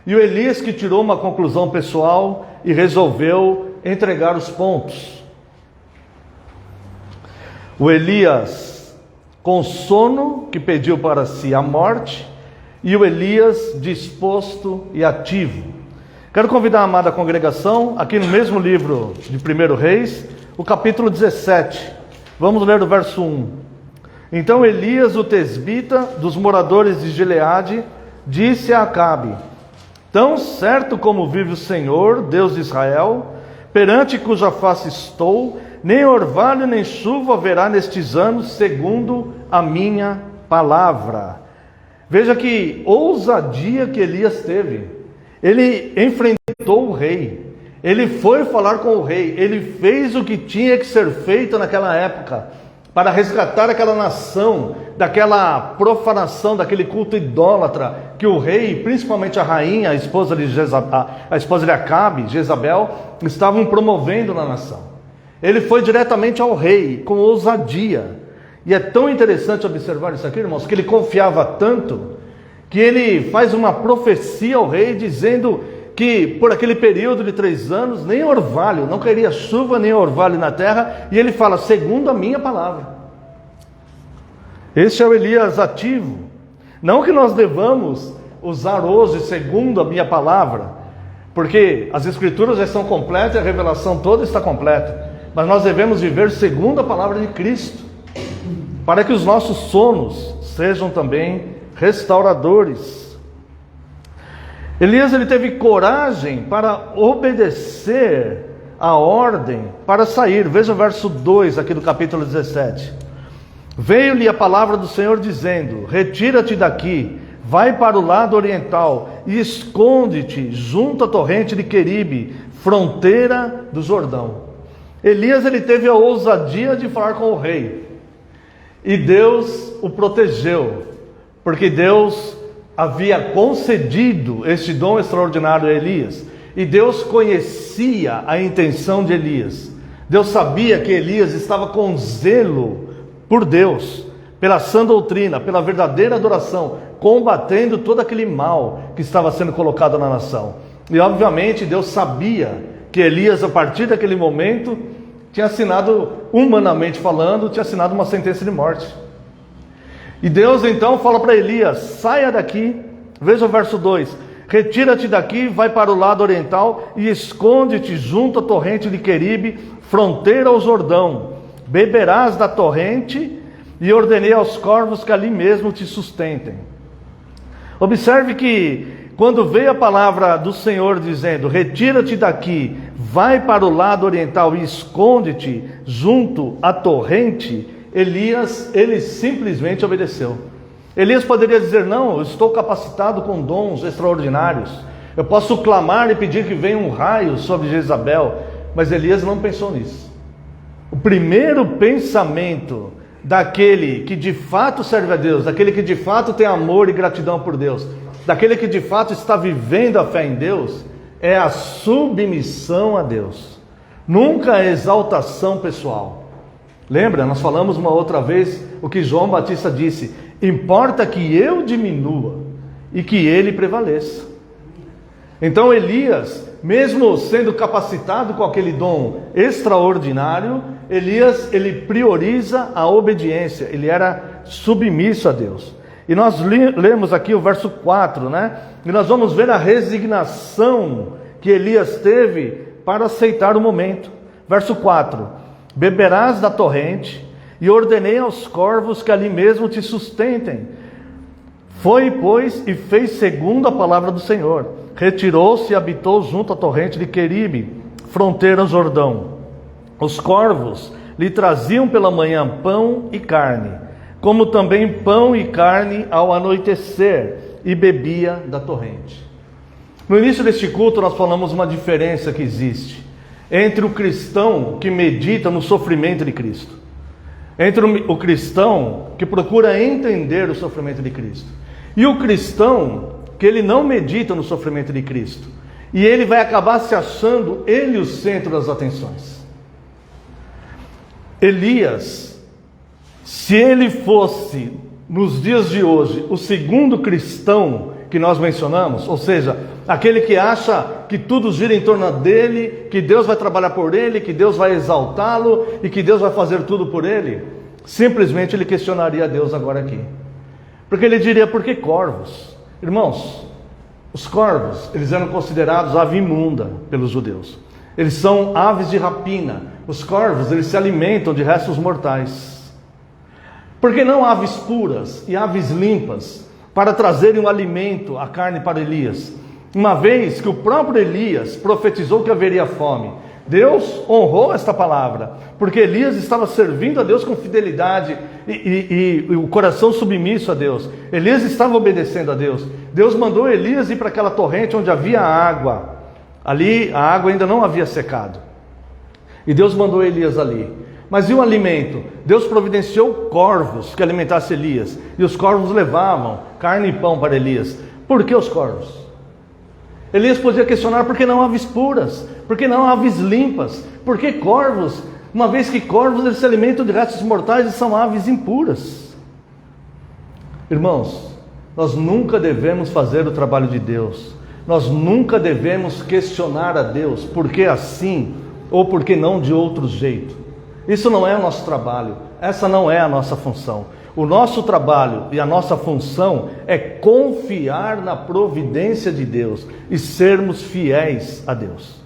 e o Elias que tirou uma conclusão pessoal e resolveu entregar os pontos. O Elias com sono, que pediu para si a morte, e o Elias disposto e ativo. Quero convidar a amada congregação, aqui no mesmo livro de 1 Reis, o capítulo 17. Vamos ler o verso 1. Então Elias, o tesbita, dos moradores de Gileade, disse a Acabe: tão certo como vive o Senhor, Deus de Israel, perante cuja face estou, nem orvalho nem chuva haverá nestes anos, segundo a minha palavra. Veja que ousadia que Elias teve. Ele enfrentou o rei, ele foi falar com o rei, ele fez o que tinha que ser feito naquela época, para resgatar aquela nação, daquela profanação, daquele culto idólatra, que o rei, principalmente a rainha, a esposa de Acabe, Jezabel, estavam promovendo na nação. Ele foi diretamente ao rei, com ousadia. E é tão interessante observar isso aqui, irmãos, que ele confiava tanto, que ele faz uma profecia ao rei, dizendo que por aquele período de 3 anos, nem orvalho, não cairia chuva nem orvalho na terra, e ele fala, segundo a minha palavra. Este é o Elias ativo. Não que nós devamos usar hoje segundo a minha palavra, porque as escrituras já estão completas e a revelação toda está completa, mas nós devemos viver segundo a palavra de Cristo, para que os nossos sonos sejam também restauradores. Elias, ele teve coragem para obedecer a ordem para sair. Veja o verso 2 aqui do capítulo 17. Veio-lhe a palavra do Senhor dizendo: retira-te daqui, vai para o lado oriental e esconde-te junto à torrente de Queribe, fronteira do Jordão. Elias, ele teve a ousadia de falar com o rei, e Deus o protegeu, porque Deus havia concedido este dom extraordinário a Elias, e Deus conhecia a intenção de Elias. Deus sabia que Elias estava com zelo por Deus, pela sã doutrina, pela verdadeira adoração, combatendo todo aquele mal que estava sendo colocado na nação. E obviamente Deus sabia que Elias, a partir daquele momento, tinha assinado, humanamente falando, tinha assinado uma sentença de morte. E Deus então fala para Elias: saia daqui. Veja o verso 2: retira-te daqui, vai para o lado oriental e esconde-te junto à torrente de Queribe, fronteira ao Jordão. Beberás da torrente, e ordenei aos corvos que ali mesmo te sustentem. Observe que quando veio a palavra do Senhor dizendo: retira-te daqui, vai para o lado oriental e esconde-te junto à torrente, Elias, ele simplesmente obedeceu. Elias poderia dizer: não, eu estou capacitado com dons extraordinários, eu posso clamar e pedir que venha um raio sobre Jezabel. Mas Elias não pensou nisso. O primeiro pensamento daquele que de fato serve a Deus, daquele que de fato tem amor e gratidão por Deus, daquele que de fato está vivendo a fé em Deus, é a submissão a Deus, nunca a exaltação pessoal. Lembra, nós falamos uma outra vez o que João Batista disse: importa que eu diminua e que ele prevaleça. Então Elias, mesmo sendo capacitado com aquele dom extraordinário, Elias, ele prioriza a obediência, ele era submisso a Deus. E nós lemos aqui o verso 4, né? E nós vamos ver a resignação que Elias teve para aceitar o momento. Verso 4: beberás da torrente, e ordenei aos corvos que ali mesmo te sustentem. Foi, pois, e fez segundo a palavra do Senhor. Retirou-se e habitou junto à torrente de Queribe, fronteira ao Jordão. Os corvos lhe traziam pela manhã pão e carne, como também pão e carne ao anoitecer, e bebia da torrente. No início deste culto nós falamos uma diferença que existe entre o cristão que medita no sofrimento de Cristo, entre o cristão que procura entender o sofrimento de Cristo, e o cristão que ele não medita no sofrimento de Cristo, e ele vai acabar se achando ele o centro das atenções. Elias, se ele fosse nos dias de hoje o segundo cristão que nós mencionamos, ou seja, aquele que acha que tudo gira em torno dele, que Deus vai trabalhar por ele, que Deus vai exaltá-lo e que Deus vai fazer tudo por ele, simplesmente ele questionaria a Deus agora aqui. Porque ele diria: por que corvos? Irmãos, os corvos, eles eram considerados ave imunda pelos judeus. Eles são aves de rapina. Os corvos, eles se alimentam de restos mortais. Por que não aves puras e aves limpas para trazerem o alimento, a carne para Elias? Uma vez que o próprio Elias profetizou que haveria fome, Deus honrou esta palavra, porque Elias estava servindo a Deus com fidelidade e o coração submisso a Deus. Elias estava obedecendo a Deus. Deus mandou Elias ir para aquela torrente onde havia água. Ali a água ainda não havia secado. E Deus mandou Elias ali. Mas e o alimento? Deus providenciou corvos que alimentassem Elias. E os corvos levavam carne e pão para Elias. Por que os corvos? Elias podia questionar: por que não aves puras? Por que não aves limpas? Por que corvos? Uma vez que corvos eles se alimentam de restos mortais e são aves impuras. Irmãos, nós nunca devemos fazer o trabalho de Deus. Nós nunca devemos questionar a Deus por que assim ou por que não de outro jeito. Isso não é o nosso trabalho, essa não é a nossa função. O nosso trabalho e a nossa função é confiar na providência de Deus e sermos fiéis a Deus.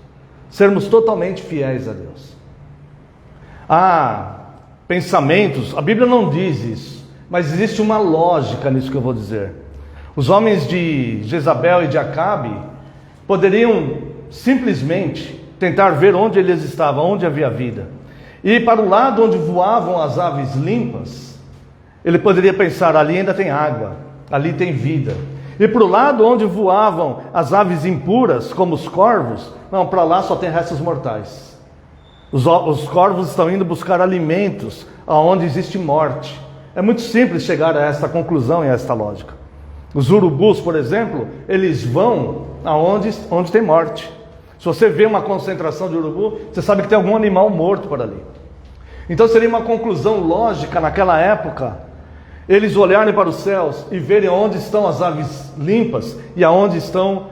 Sermos totalmente fiéis a Deus. Há pensamentos, a Bíblia não diz isso, mas existe uma lógica nisso que eu vou dizer. Os homens de Jezabel e de Acabe poderiam simplesmente tentar ver onde eles estavam, onde havia vida. E para o lado onde voavam as aves limpas, ele poderia pensar: ali ainda tem água, ali tem vida. E para o lado onde voavam as aves impuras, como os corvos, não, para lá só tem restos mortais. Os corvos estão indo buscar alimentos aonde existe morte. É muito simples chegar a esta conclusão e a esta lógica. Os urubus, por exemplo, eles vão onde tem morte. Se você vê uma concentração de urubu, você sabe que tem algum animal morto por ali. Então seria uma conclusão lógica naquela época eles olharem para os céus e verem onde estão as aves limpas e aonde estão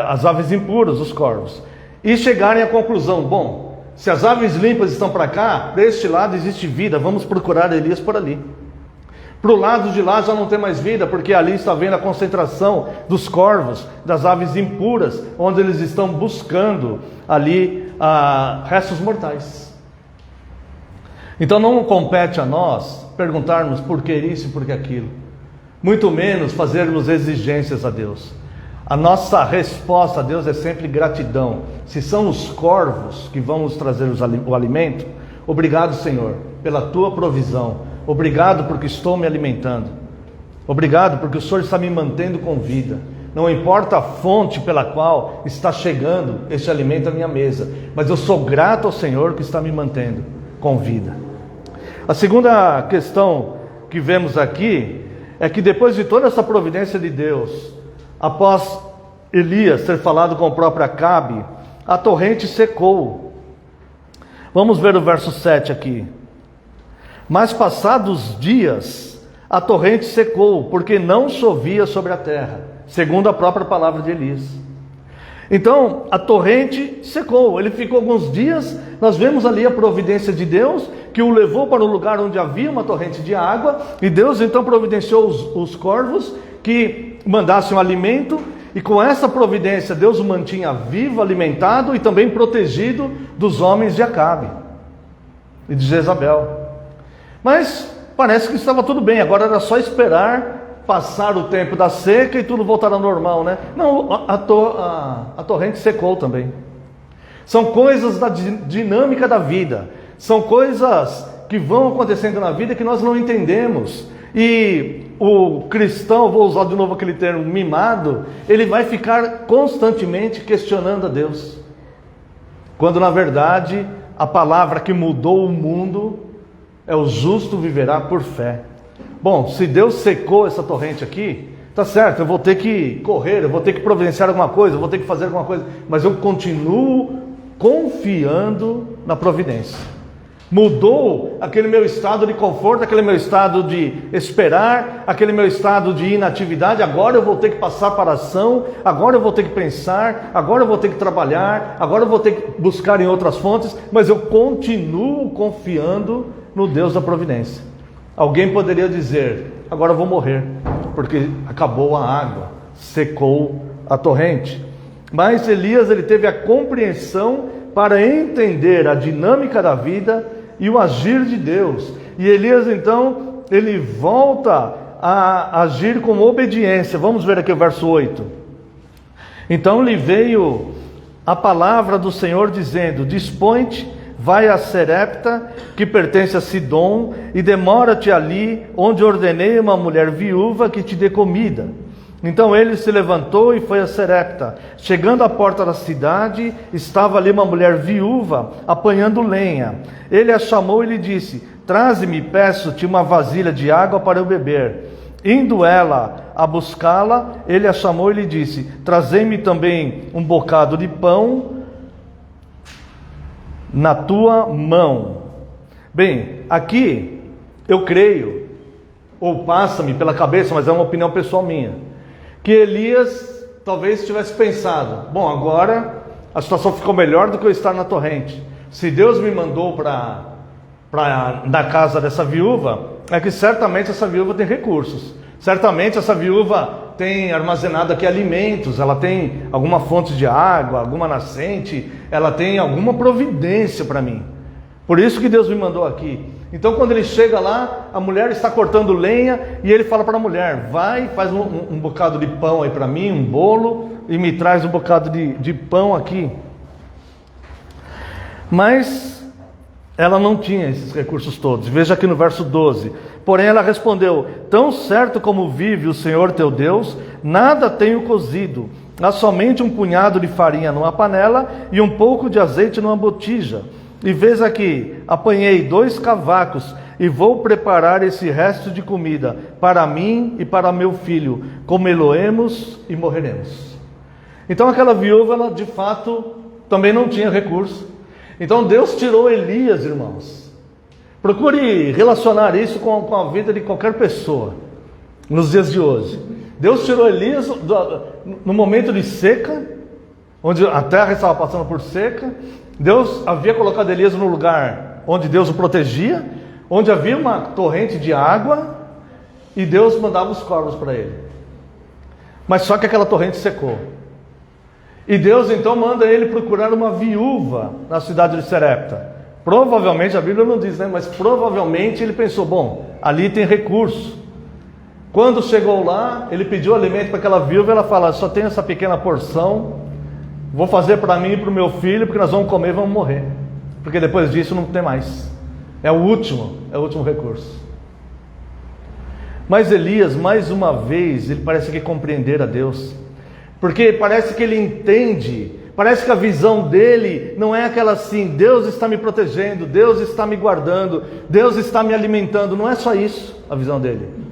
as aves impuras, os corvos, e chegarem à conclusão: bom, se as aves limpas estão para cá, deste lado existe vida, vamos procurar Elias por ali. Para o lado de lá já não tem mais vida, porque ali está vendo a concentração dos corvos, das aves impuras, onde eles estão buscando ali restos mortais. Então não compete a nós perguntarmos por que isso e por que aquilo, muito menos fazermos exigências a Deus. A nossa resposta a Deus é sempre gratidão. Se são os corvos que vão nos trazer o alimento, obrigado, Senhor, pela tua provisão. Obrigado porque estou me alimentando. Obrigado porque o Senhor está me mantendo com vida. Não importa a fonte pela qual está chegando esse alimento à minha mesa, mas eu sou grato ao Senhor que está me mantendo com vida. A segunda questão que vemos aqui é que depois de toda essa providência de Deus, após Elias ter falado com o próprio Acabe, a torrente secou. Vamos ver o verso 7 aqui. Mas passados dias, a torrente secou, porque não chovia sobre a terra, segundo a própria palavra de Elias. Então, a torrente secou, ele ficou alguns dias. Nós vemos ali a providência de Deus, que o levou para um lugar onde havia uma torrente de água, e Deus então providenciou os corvos que mandassem o alimento, e com essa providência Deus o mantinha vivo, alimentado e também protegido dos homens de Acabe e de Jezabel. Mas parece que estava tudo bem, agora era só esperar passar o tempo da seca e tudo voltar ao normal, né? Não, a torrente secou também. São coisas da dinâmica da vida, são coisas que vão acontecendo na vida que nós não entendemos. E o cristão, vou usar de novo aquele termo mimado, ele vai ficar constantemente questionando a Deus, quando na verdade a palavra que mudou o mundo é: o justo viverá por fé. Bom, se Deus secou essa torrente aqui, tá certo, eu vou ter que correr, eu vou ter que providenciar alguma coisa, eu vou ter que fazer alguma coisa, mas eu continuo confiando na providência. Mudou aquele meu estado de conforto, aquele meu estado de esperar, aquele meu estado de inatividade, agora eu vou ter que passar para a ação, agora eu vou ter que pensar, agora eu vou ter que trabalhar, agora eu vou ter que buscar em outras fontes, mas eu continuo confiando no Deus da providência. Alguém poderia dizer: agora eu vou morrer, porque acabou a água, secou a torrente. Mas Elias, ele teve a compreensão para entender a dinâmica da vida e o agir de Deus. E Elias então, ele volta a agir com obediência. Vamos ver aqui o verso 8. Então lhe veio a palavra do Senhor dizendo: dispõe-te, vai a Serepta, que pertence a Sidom, e demora-te ali, onde ordenei uma mulher viúva que te dê comida. Então ele se levantou e foi a Serepta. Chegando à porta da cidade, estava ali uma mulher viúva, apanhando lenha. Ele a chamou e lhe disse: traze-me, peço-te, uma vasilha de água para eu beber. Indo ela a buscá-la, ele a chamou e lhe disse: trazei-me também um bocado de pão na tua mão. Bem, aqui eu creio, ou passa-me pela cabeça, mas é uma opinião pessoal minha, que Elias talvez tivesse pensado: bom, agora a situação ficou melhor do que eu estar na torrente. Se Deus me mandou na casa dessa viúva, é que certamente essa viúva tem recursos. Certamente essa viúva tem armazenado aqui alimentos, ela tem alguma fonte de água, alguma nascente, ela tem alguma providência para mim. Por isso que Deus me mandou aqui. Então quando ele chega lá, a mulher está cortando lenha e ele fala para a mulher: vai, faz um bocado de pão aí para mim, um bolo, e me traz um bocado de pão aqui. Mas ela não tinha esses recursos todos. Veja aqui no verso 12. Porém ela respondeu: tão certo como vive o Senhor teu Deus, nada tenho cozido, há somente um punhado de farinha numa panela e um pouco de azeite numa botija. E vês aqui, apanhei 2 cavacos e vou preparar esse resto de comida para mim e para meu filho. Comê-lo-emos e morreremos. Então aquela viúva, ela de fato também não tinha recurso. Então Deus tirou Elias, irmãos. Procure relacionar isso com a vida de qualquer pessoa nos dias de hoje. Deus tirou Elias no momento de seca, onde a terra estava passando por seca. Deus havia colocado Elias no lugar onde Deus o protegia, onde havia uma torrente de água, e Deus mandava os corvos para ele. Mas só que aquela torrente secou. E Deus então manda ele procurar uma viúva na cidade de Serepta. Provavelmente, a Bíblia não diz, né? Mas provavelmente ele pensou: bom, ali tem recurso. Quando chegou lá, ele pediu alimento para aquela viúva, ela fala: só tenho essa pequena porção, vou fazer para mim e para o meu filho, porque nós vamos comer e vamos morrer, porque depois disso não tem mais. É o último recurso. Mas Elias, mais uma vez, ele parece que compreender a Deus, porque parece que ele entende, parece que a visão dele não é aquela assim: Deus está me protegendo, Deus está me guardando, Deus está me alimentando. Não é só isso a visão dele.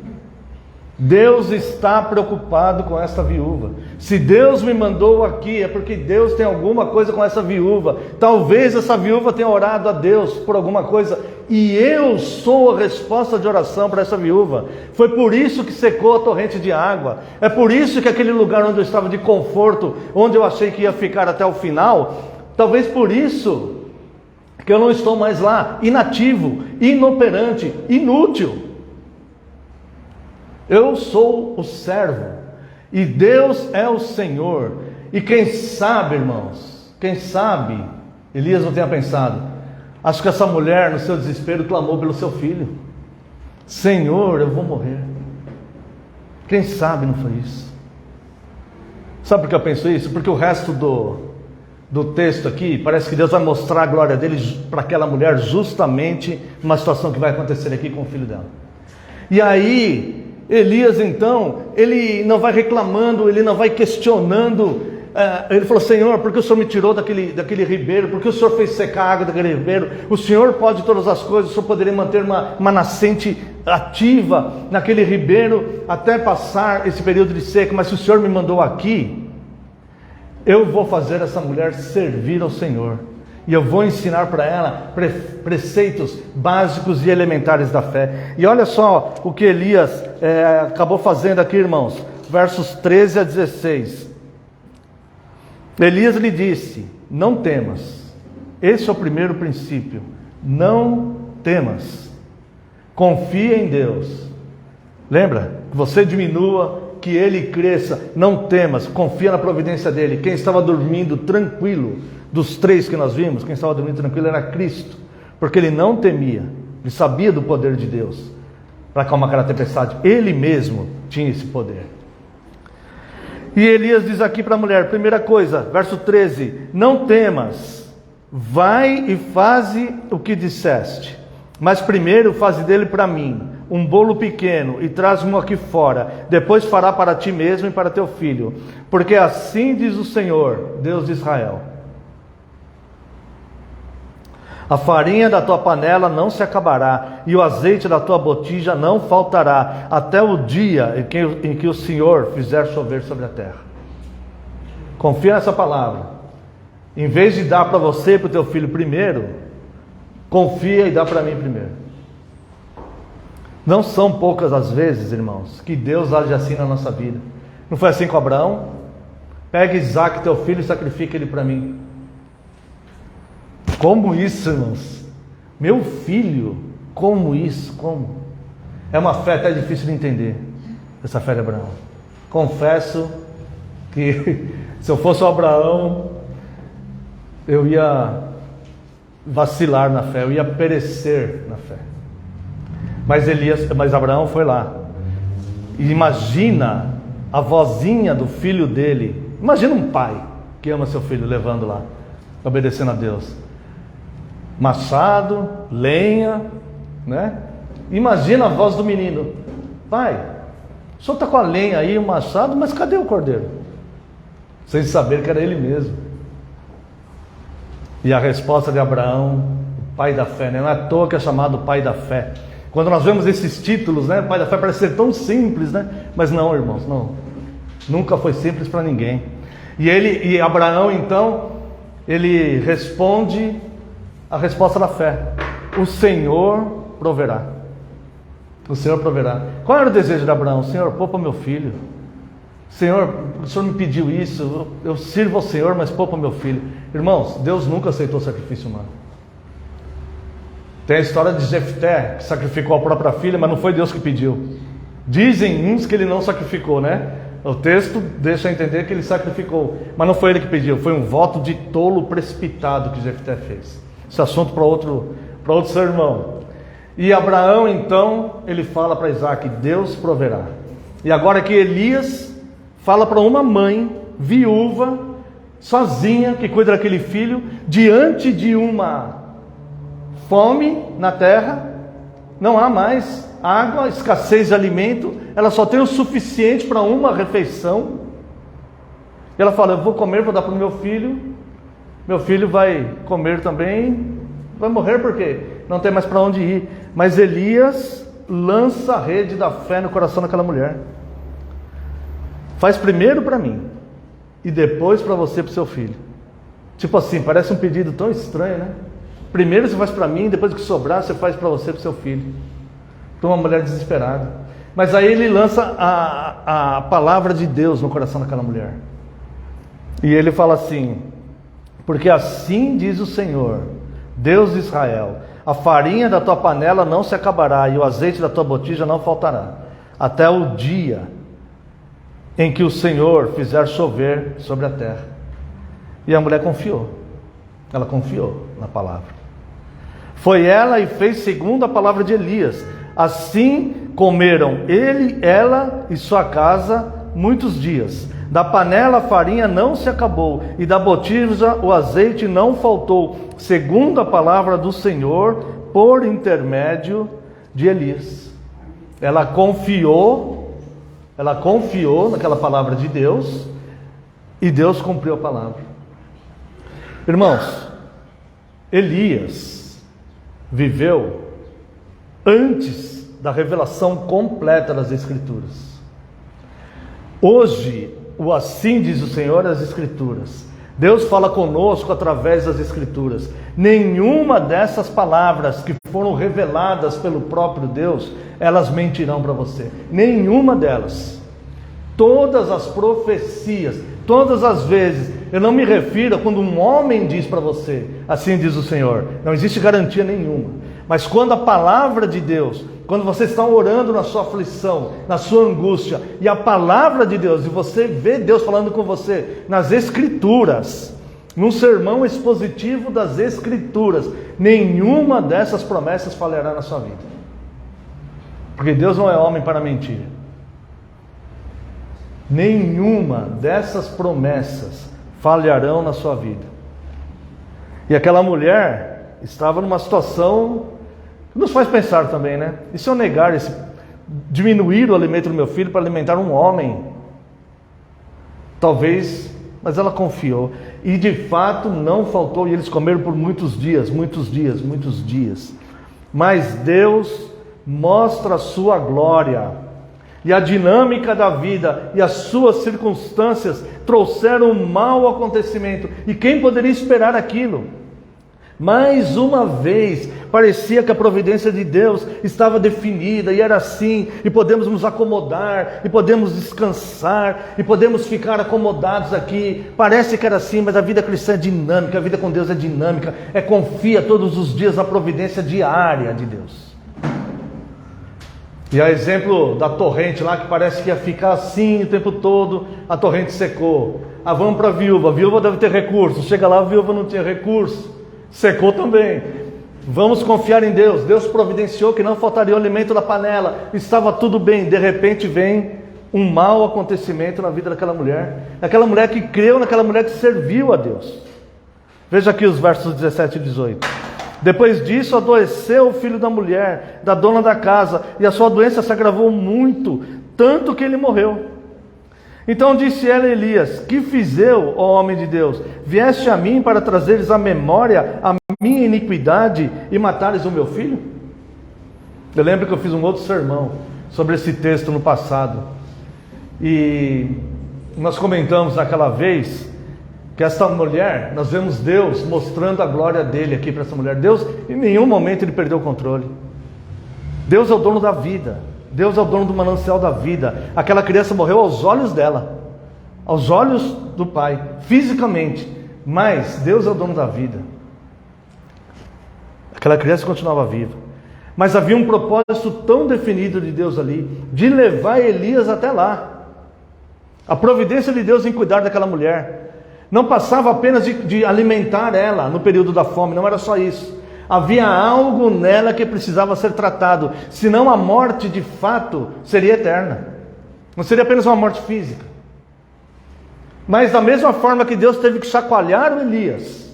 Deus está preocupado com essa viúva. Se Deus me mandou aqui, é porque Deus tem alguma coisa com essa viúva. Talvez essa viúva tenha orado a Deus por alguma coisa, e eu sou a resposta de oração para essa viúva. Foi por isso que secou a torrente de água. É por isso que aquele lugar onde eu estava de conforto, onde eu achei que ia ficar até o final, talvez por isso que eu não estou mais lá, inativo, inoperante, inútil. Eu sou o servo, e Deus é o Senhor. E quem sabe, irmãos, quem sabe, Elias não tenha pensado: acho que essa mulher, no seu desespero, clamou pelo seu filho: Senhor, eu vou morrer. Quem sabe não foi isso? Sabe por que eu penso isso? Porque o resto do texto aqui, parece que Deus vai mostrar a glória dele para aquela mulher, justamente numa situação que vai acontecer aqui com o filho dela. E aí Elias, então, ele não vai reclamando, ele não vai questionando. Ele falou: Senhor, por que o Senhor me tirou daquele ribeiro? Por que o Senhor fez secar a água daquele ribeiro? O Senhor pode todas as coisas, o Senhor poderia manter uma nascente ativa naquele ribeiro até passar esse período de seca, mas se o Senhor me mandou aqui, eu vou fazer essa mulher servir ao Senhor. E eu vou ensinar para ela preceitos básicos e elementares da fé. E olha só o que Elias acabou fazendo aqui, irmãos. Versos 13 a 16. Elias lhe disse: não temas. Esse é o primeiro princípio. Não temas. Confia em Deus. Lembra? Que você diminua, que ele cresça. Não temas. Confia na providência dele. Quem estava dormindo tranquilo, dos três que nós vimos, quem estava dormindo tranquilo era Cristo, porque ele não temia, ele sabia do poder de Deus para acalmar aquela tempestade. Ele mesmo tinha esse poder. E Elias diz aqui para a mulher, primeira coisa, verso 13: não temas, vai e faze o que disseste, mas primeiro faze dele para mim um bolo pequeno e traz-mo aqui fora, depois fará para ti mesmo e para teu filho, porque assim diz o Senhor, Deus de Israel: a farinha da tua panela não se acabará, e o azeite da tua botija não faltará, até o dia em que o Senhor fizer chover sobre a terra. Confia nessa palavra. Em vez de dar para você e para o teu filho primeiro, confia e dá para mim primeiro. Não são poucas as vezes, irmãos, que Deus age assim na nossa vida. Não foi assim com Abraão? Pega Isaac, teu filho, e sacrifica ele para mim. Como isso, irmãos? Meu filho, como isso? Como? É uma fé até difícil de entender, essa fé de Abraão. Confesso que se eu fosse o Abraão, eu ia vacilar na fé, eu ia perecer na fé. Mas Abraão foi lá. E imagina a vozinha do filho dele. Imagina um pai que ama seu filho levando lá, obedecendo a Deus. Machado, lenha, né? Imagina a voz do menino: pai, o senhor está com a lenha aí, o machado, mas cadê o cordeiro? Sem saber que era ele mesmo. E a resposta de Abraão, o pai da fé, né? Não é à toa que é chamado pai da fé. Quando nós vemos esses títulos, né? Pai da fé parece ser tão simples, né? Mas não, irmãos, não. Nunca foi simples para ninguém. E Abraão, então, ele responde a resposta da fé: o Senhor proverá. O Senhor proverá. Qual era o desejo de Abraão? Senhor, poupa meu filho. Senhor, o Senhor me pediu isso, eu sirvo ao Senhor, mas poupa meu filho. Irmãos, Deus nunca aceitou sacrifício humano. Tem a história de Jefté, que sacrificou a própria filha, mas não foi Deus que pediu. Dizem uns que ele não sacrificou, né? O texto deixa entender que ele sacrificou, mas não foi ele que pediu, foi um voto de tolo precipitado que Jefté fez. Esse assunto para outro sermão. E Abraão, então, ele fala para Isaac: Deus proverá. E agora que Elias fala para uma mãe viúva, sozinha, que cuida daquele filho, diante de uma fome na terra, não há mais água, escassez de alimento, ela só tem o suficiente para uma refeição. E ela fala: eu vou comer, vou dar para o meu filho vai comer também, vai morrer porque não tem mais para onde ir. Mas Elias lança a rede da fé no coração daquela mulher. Faz primeiro para mim e depois para você e para o seu filho. Tipo assim, parece um pedido tão estranho, né? Primeiro você faz para mim, depois que sobrar você faz para você e para o seu filho. Para uma mulher desesperada. Mas aí ele lança a palavra de Deus no coração daquela mulher. E ele fala assim: porque assim diz o Senhor, Deus de Israel, a farinha da tua panela não se acabará e o azeite da tua botija não faltará, até o dia em que o Senhor fizer chover sobre a terra. E a mulher confiou. Ela confiou na palavra. Foi ela e fez segundo a palavra de Elias. Assim comeram ele, ela e sua casa muitos dias. Da panela a farinha não se acabou, e da botija o azeite não faltou, segundo a palavra do Senhor, por intermédio de Elias. Ela confiou naquela palavra de Deus, e Deus cumpriu a palavra. Irmãos, Elias viveu antes da revelação completa das Escrituras. Hoje, o assim diz o Senhor as Escrituras. Deus fala conosco através das Escrituras. Nenhuma dessas palavras que foram reveladas pelo próprio Deus, elas mentirão para você. Nenhuma delas. Todas as profecias, todas as vezes, eu não me refiro a quando um homem diz para você, assim diz o Senhor. Não existe garantia nenhuma. Mas quando a palavra de Deus, quando você está orando na sua aflição, na sua angústia, e a palavra de Deus, e você vê Deus falando com você nas Escrituras, num sermão expositivo das Escrituras, nenhuma dessas promessas falhará na sua vida. Porque Deus não é homem para mentir. Nenhuma dessas promessas falharão na sua vida. E aquela mulher estava numa situação que nos faz pensar também, né? E se eu negar diminuir o alimento do meu filho para alimentar um homem? Talvez, mas ela confiou. E de fato não faltou, e eles comeram por muitos dias. Mas Deus mostra a sua glória. E a dinâmica da vida e as suas circunstâncias trouxeram um mau acontecimento. E quem poderia esperar aquilo? Mais uma vez, parecia que a providência de Deus estava definida e era assim, e podemos nos acomodar, e podemos descansar, e podemos ficar acomodados aqui. Parece que era assim, mas a vida cristã é dinâmica, a vida com Deus é dinâmica, confia todos os dias na providência diária de Deus. E a exemplo da torrente lá, que parece que ia ficar assim o tempo todo, a torrente secou. Vamos para a viúva deve ter recursos. Chega lá, a viúva não tinha recurso, secou também. Vamos confiar em Deus. Deus providenciou que não faltaria o alimento da panela, estava tudo bem. De repente vem um mau acontecimento na vida daquela mulher que creu, naquela mulher que serviu a Deus. Veja aqui os versos 17 e 18. Depois disso adoeceu o filho da mulher, da dona da casa, e a sua doença se agravou muito, tanto que ele morreu. Então disse ela a Elias: que fiz eu, ó homem de Deus? Vieste a mim para trazeres à memória a minha iniquidade e matares o meu filho? Eu lembro que eu fiz um outro sermão sobre esse texto no passado, e nós comentamos naquela vez que essa mulher, nós vemos Deus mostrando a glória dele aqui para essa mulher. Deus, em nenhum momento ele perdeu o controle. Deus é o dono da vida. Deus é o dono do manancial da vida. Aquela criança morreu aos olhos dela, aos olhos do pai, fisicamente, mas Deus é o dono da vida. Aquela criança continuava viva, mas havia um propósito tão definido de Deus ali, de levar Elias até lá. A providência de Deus em cuidar daquela mulher não passava apenas de alimentar ela no período da fome, não era só isso. Havia algo nela que precisava ser tratado, senão a morte de fato seria eterna. Não seria apenas uma morte física. Mas da mesma forma que Deus teve que chacoalhar o Elias,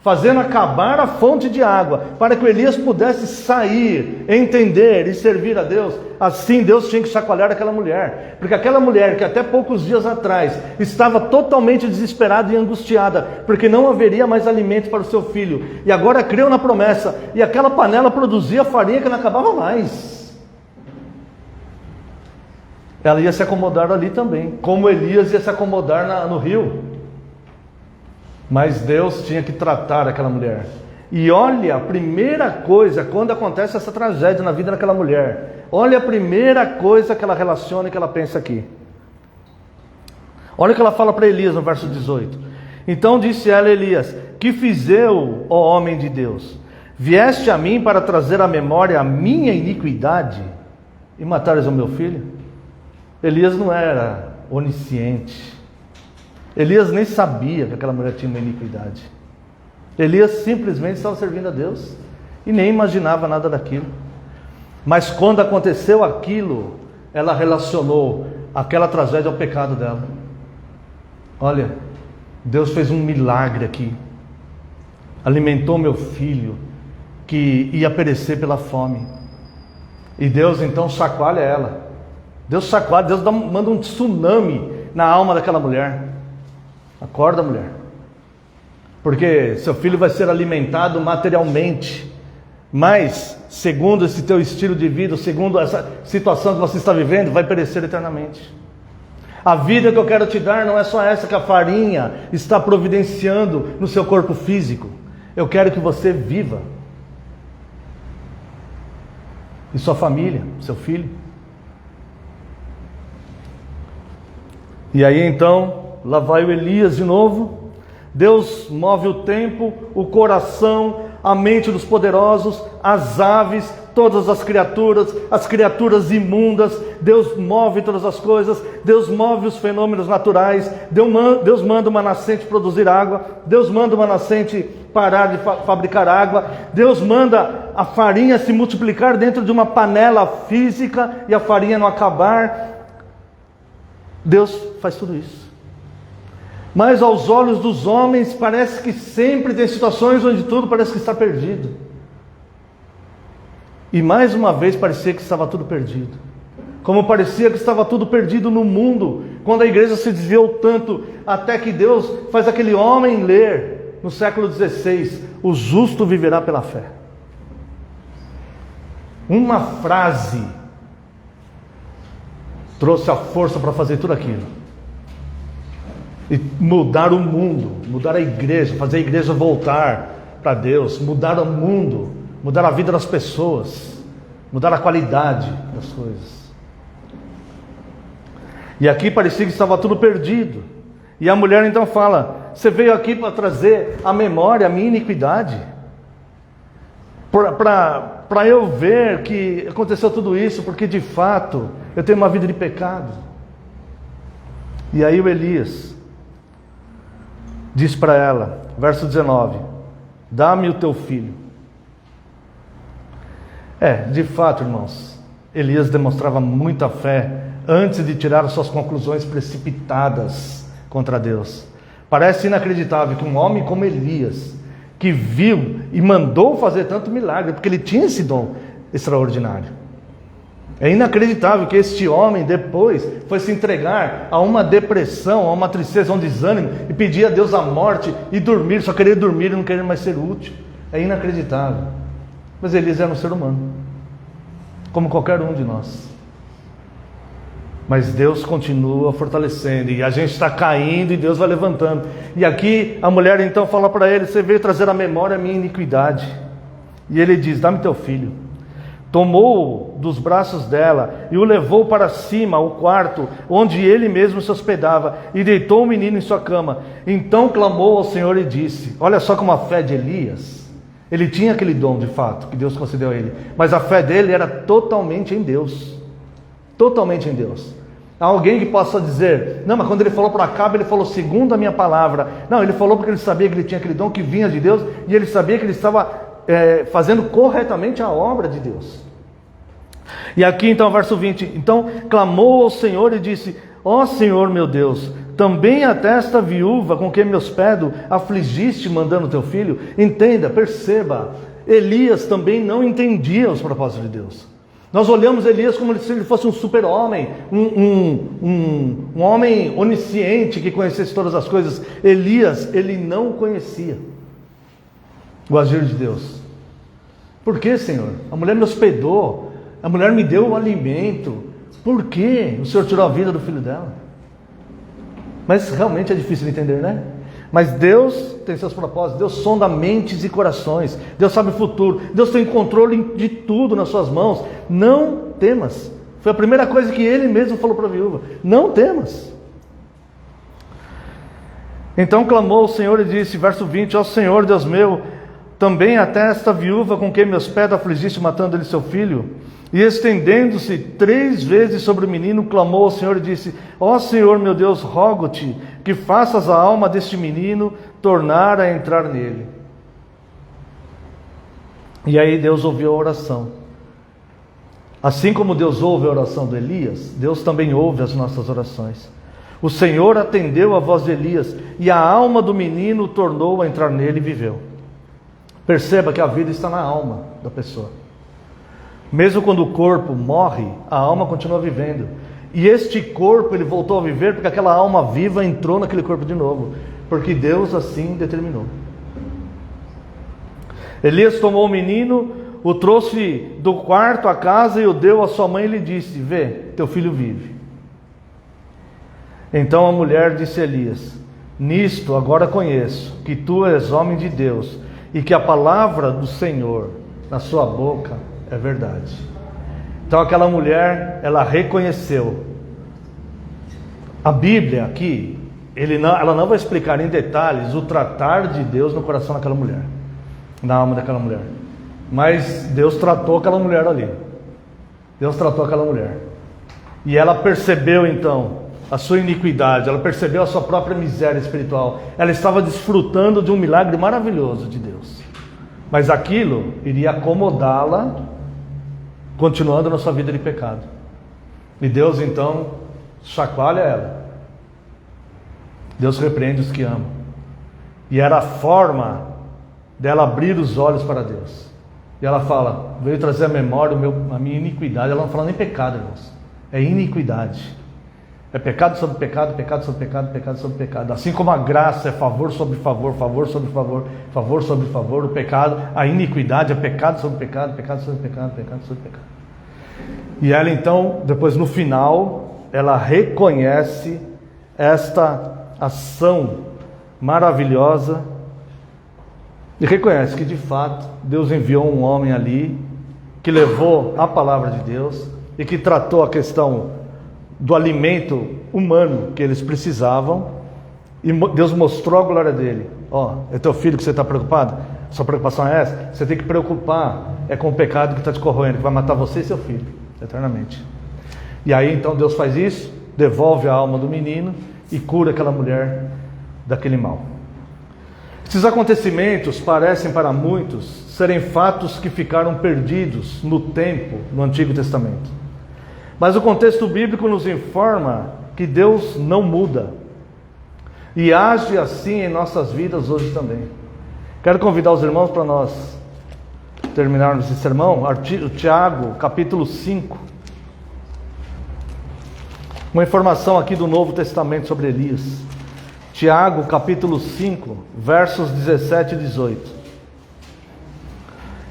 fazendo acabar a fonte de água, para que o Elias pudesse sair, entender e servir a Deus, assim Deus tinha que chacoalhar aquela mulher. Porque aquela mulher que até poucos dias atrás estava totalmente desesperada e angustiada, porque não haveria mais alimento para o seu filho, e agora creu na promessa, e aquela panela produzia farinha que não acabava mais. Ela ia se acomodar ali também, como Elias ia se acomodar no rio. Mas Deus tinha que tratar aquela mulher. E olha, a primeira coisa, quando acontece essa tragédia na vida daquela mulher, olha a primeira coisa que ela relaciona e que ela pensa aqui. Olha o que ela fala para Elias no verso 18. Então disse ela a Elias: que fiz eu, ó homem de Deus? Vieste a mim para trazer à memória a minha iniquidade e matares o meu filho? Elias não era onisciente. Elias nem sabia que aquela mulher tinha uma iniquidade. Elias simplesmente estava servindo a Deus e nem imaginava nada daquilo. Mas quando aconteceu aquilo, ela relacionou aquela tragédia ao pecado dela. Olha, Deus fez um milagre aqui. Alimentou meu filho, que ia perecer pela fome. E Deus então chacoalha ela. Deus chacoalha, Deus manda um tsunami na alma daquela mulher. Acorda, mulher. Porque seu filho vai ser alimentado materialmente, mas segundo esse teu estilo de vida, segundo essa situação que você está vivendo, vai perecer eternamente. A vida que eu quero te dar não é só essa que a farinha está providenciando no seu corpo físico. Eu quero que você viva. E sua família, seu filho. E aí então, lá vai o Elias de novo. Deus move o tempo, o coração, a mente dos poderosos, as aves, todas as criaturas imundas. Deus move todas as coisas. Deus move os fenômenos naturais. Deus manda uma nascente produzir água. Deus manda uma nascente parar de fabricar água. Deus manda a farinha se multiplicar dentro de uma panela física e a farinha não acabar. Deus faz tudo isso. Mas aos olhos dos homens parece que sempre tem situações onde tudo parece que está perdido. E mais uma vez parecia que estava tudo perdido. Como parecia que estava tudo perdido no mundo, quando a igreja se desviou tanto, até que Deus faz aquele homem ler, no século XVI, o justo viverá pela fé. Uma frase trouxe a força para fazer tudo aquilo. E mudar o mundo, mudar a igreja, fazer a igreja voltar para Deus, mudar o mundo, mudar a vida das pessoas, mudar a qualidade das coisas. E aqui parecia que estava tudo perdido. E a mulher então fala: você veio aqui para trazer à memória a minha iniquidade? Para eu ver que aconteceu tudo isso, porque de fato eu tenho uma vida de pecado. E aí o Elias diz para ela, verso 19: dá-me o teu filho. De fato, irmãos, Elias demonstrava muita fé antes de tirar as suas conclusões precipitadas contra Deus. Parece inacreditável que um homem como Elias, que viu e mandou fazer tanto milagre, porque ele tinha esse dom extraordinário. É inacreditável que este homem depois foi se entregar a uma depressão, a uma tristeza, a um desânimo, e pedir a Deus a morte e dormir, só querer dormir e não querer mais ser útil. É inacreditável. Mas Elias era um ser humano, como qualquer um de nós. Mas Deus continua fortalecendo, e a gente está caindo e Deus vai levantando. E aqui a mulher então fala para ele: você veio trazer à memória a minha iniquidade. E ele diz: dá-me teu filho. Tomou dos braços dela e o levou para cima, ao quarto, onde ele mesmo se hospedava, e deitou o menino em sua cama. Então clamou ao Senhor e disse: olha só como a fé de Elias. Ele tinha aquele dom de fato, que Deus concedeu a ele, mas a fé dele era totalmente em Deus. Totalmente em Deus. Há alguém que possa dizer: não, mas quando ele falou para Acabe, ele falou segundo a minha palavra. Não, ele falou porque ele sabia que ele tinha aquele dom que vinha de Deus, e ele sabia que ele estava fazendo corretamente a obra de Deus. E aqui então, verso 20: então clamou ao Senhor e disse: ó Senhor meu Deus, também até esta viúva com quem me hospedo afligiste mandando teu filho? Entenda, perceba, Elias também não entendia os propósitos de Deus. Nós olhamos Elias como se ele fosse um super-homem, um homem onisciente que conhecesse todas as coisas. Elias, ele não conhecia o agir de Deus. Por que, Senhor? A mulher me hospedou, a mulher me deu o alimento. Por que o Senhor tirou a vida do filho dela? Mas realmente é difícil de entender, né? Mas Deus tem seus propósitos, Deus sonda mentes e corações, Deus sabe o futuro, Deus tem controle de tudo nas suas mãos. Não temas. Foi a primeira coisa que ele mesmo falou para a viúva: não temas. Então clamou o Senhor e disse, verso 20: ó Senhor Deus meu, também até esta viúva com quem me hospeda afligiste matando-lhe seu filho? E estendendo-se 3 vezes sobre o menino, clamou ao Senhor e disse: ó Senhor meu Deus, rogo-te que faças a alma deste menino tornar a entrar nele. E aí Deus ouviu a oração. Assim como Deus ouve a oração de Elias, Deus também ouve as nossas orações. O Senhor atendeu a voz de Elias, e a alma do menino tornou a entrar nele e viveu. Perceba que a vida está na alma da pessoa. Mesmo quando o corpo morre, a alma continua vivendo. E este corpo, ele voltou a viver porque aquela alma viva entrou naquele corpo de novo. Porque Deus assim determinou. Elias tomou o menino, o trouxe do quarto à casa e o deu à sua mãe e lhe disse: vê, teu filho vive. Então a mulher disse a Elias: nisto agora conheço que tu és homem de Deus e que a palavra do Senhor na sua boca é verdade. Então aquela mulher, ela reconheceu. A Bíblia aqui, ela não vai explicar em detalhes o tratar de Deus no coração daquela mulher, na alma daquela mulher. Mas Deus tratou aquela mulher ali. Deus tratou aquela mulher. E ela percebeu então a sua iniquidade, ela percebeu a sua própria miséria espiritual. Ela estava desfrutando de um milagre maravilhoso de Deus. Mas aquilo iria acomodá-la, continuando na sua vida de pecado. E Deus então chacoalha ela. Deus repreende os que amam. E era a forma dela abrir os olhos para Deus. E ela fala, veio trazer à memória a minha iniquidade. Ela não fala nem pecado, irmãos. É iniquidade. É pecado sobre pecado, pecado sobre pecado, pecado sobre pecado. Assim como a graça é favor sobre favor, favor sobre favor, favor sobre favor, o pecado, a iniquidade é pecado sobre pecado, pecado sobre pecado, pecado sobre pecado. E ela então, depois no final, ela reconhece esta ação maravilhosa e reconhece que de fato Deus enviou um homem ali que levou a palavra de Deus e que tratou a questão do alimento humano que eles precisavam, e Deus mostrou a glória dele. É teu filho que você está preocupado? Sua preocupação é essa? Você tem que preocupar com o pecado que está te corroendo, que vai matar você e seu filho eternamente. E aí então Deus faz isso, devolve a alma do menino e cura aquela mulher daquele mal. Esses acontecimentos parecem para muitos serem fatos que ficaram perdidos no tempo, no Antigo Testamento. Mas o contexto bíblico nos informa que Deus não muda e age assim em nossas vidas hoje também. Quero convidar os irmãos para nós terminarmos esse sermão, Tiago, capítulo 5. Uma informação aqui do Novo Testamento sobre Elias. Tiago, capítulo 5, versos 17 e 18.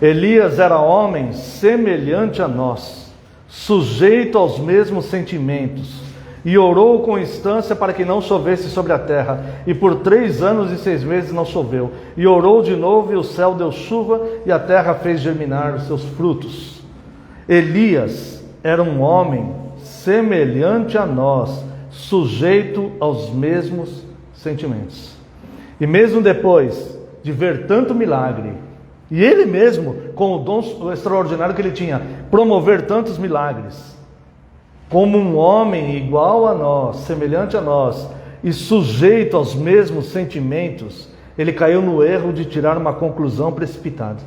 Elias era homem semelhante a nós, sujeito aos mesmos sentimentos, e orou com instância para que não chovesse sobre a terra, e por 3 anos e 6 meses não choveu, e orou de novo, e o céu deu chuva, e a terra fez germinar os seus frutos. Elias era um homem semelhante a nós, sujeito aos mesmos sentimentos. E mesmo depois de ver tanto milagre, e ele mesmo, com o dom extraordinário que ele tinha, promover tantos milagres, como um homem igual a nós, semelhante a nós, e sujeito aos mesmos sentimentos, ele caiu no erro de tirar uma conclusão precipitada.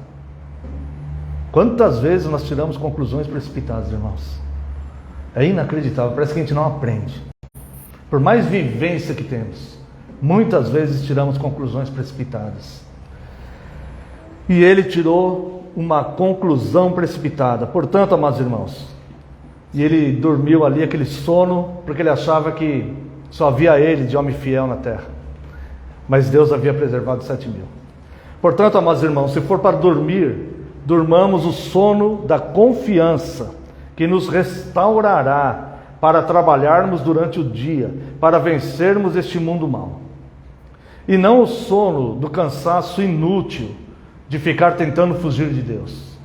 Quantas vezes nós tiramos conclusões precipitadas, irmãos? É inacreditável, parece que a gente não aprende. Por mais vivência que temos, muitas vezes tiramos conclusões precipitadas. E ele tirou uma conclusão precipitada. Portanto, amados irmãos, e ele dormiu ali, aquele sono, porque ele achava que só havia ele de homem fiel na terra. Mas Deus havia preservado 7.000. Portanto, amados irmãos, se for para dormir, durmamos o sono da confiança, que nos restaurará para trabalharmos durante o dia, para vencermos este mundo mau. E não o sono do cansaço inútil de ficar tentando fugir de Deus.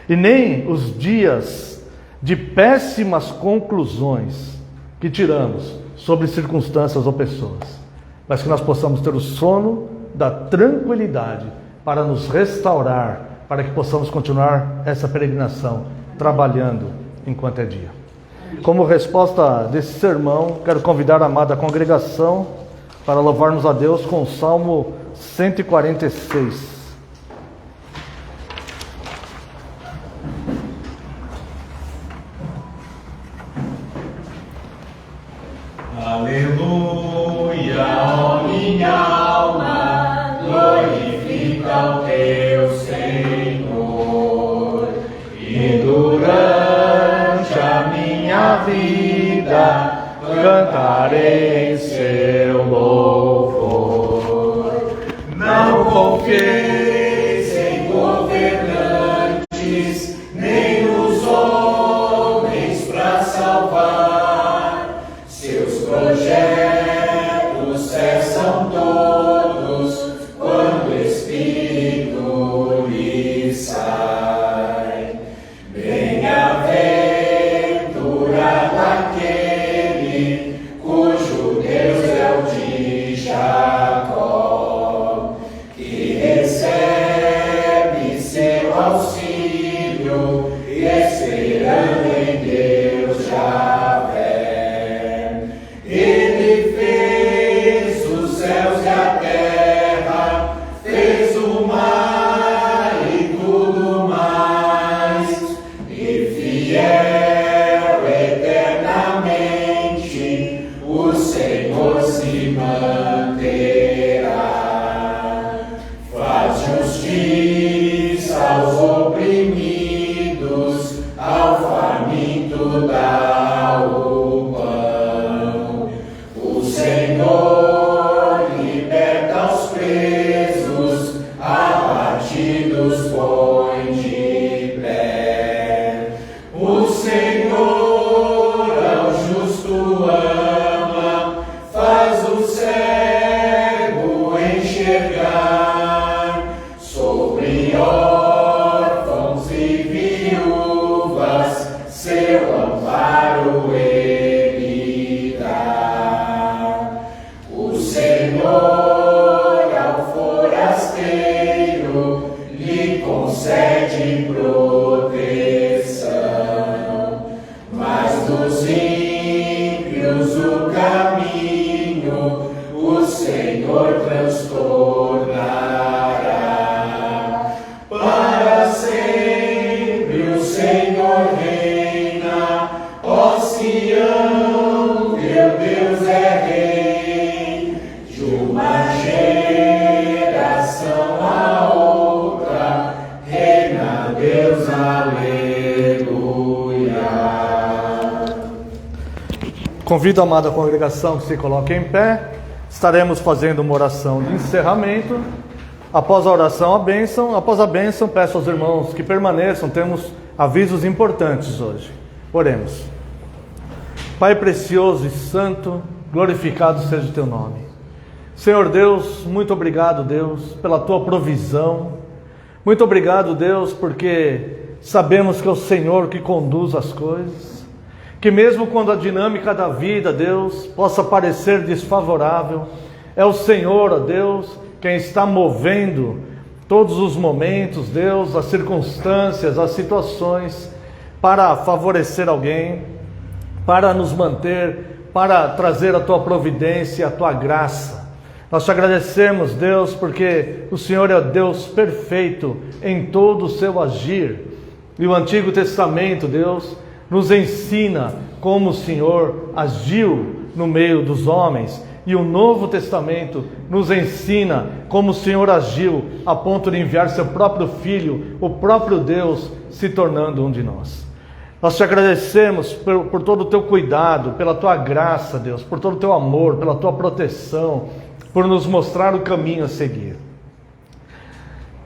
E nem os dias de péssimas conclusões que tiramos sobre circunstâncias ou pessoas, mas que nós possamos ter o sono da tranquilidade para nos restaurar, para que possamos continuar essa peregrinação, trabalhando enquanto é dia. Como resposta desse sermão, quero convidar a amada congregação para louvarmos a Deus com o Salmo 146. Aleluia, ó minha alma, glorifica o teu Senhor. E durante a minha vida cantarei seu louvor. Não confieis em governantes, nem nos homens para salvar. Seus projetos cessam todos quando o Espírito lhe sai. Bem-aventurado aquele cujo Deus é o de Jacó, que recebe seu auxílio, esperando em Deus Javé. Ele fez os céus e a terra, fez o mar e tudo mais, e fiel eternamente o Senhor se manterá. Faz justiça aos oprimidos, ao faminto dá o pão. O Senhor liberta os presos, abatidos põe de pé. O Senhor ao justo ama, faz o cego enxergar. Sobre órfãos e viúvas seu amparo ele dá. O Senhor ao forasteiro lhe concede proteção, mas dos ímpios o caminho o Senhor transtornará. Para sempre o Senhor reina, ó Sião, teu Deus é rei. De uma geração a outra, reina Deus, aleluia. Convido a amada congregação que se coloque em pé. Estaremos fazendo uma oração de encerramento. Após a oração, a bênção. Após a bênção, peço aos irmãos que permaneçam. Temos avisos importantes hoje. Oremos. Pai precioso e santo, glorificado seja o teu nome. Senhor Deus, muito obrigado, Deus, pela tua provisão. Muito obrigado, Deus, porque sabemos que é o Senhor que conduz as coisas. Que mesmo quando a dinâmica da vida, Deus, possa parecer desfavorável, é o Senhor, ó Deus, quem está movendo todos os momentos, Deus, as circunstâncias, as situações, para favorecer alguém, para nos manter, para trazer a tua providência, a tua graça. Nós te agradecemos, Deus, porque o Senhor é Deus perfeito em todo o seu agir. E o Antigo Testamento, Deus, nos ensina como o Senhor agiu no meio dos homens. E o Novo Testamento nos ensina como o Senhor agiu a ponto de enviar seu próprio Filho, o próprio Deus, se tornando um de nós. Nós te agradecemos por todo o teu cuidado, pela tua graça, Deus, por todo o teu amor, pela tua proteção, por nos mostrar o caminho a seguir.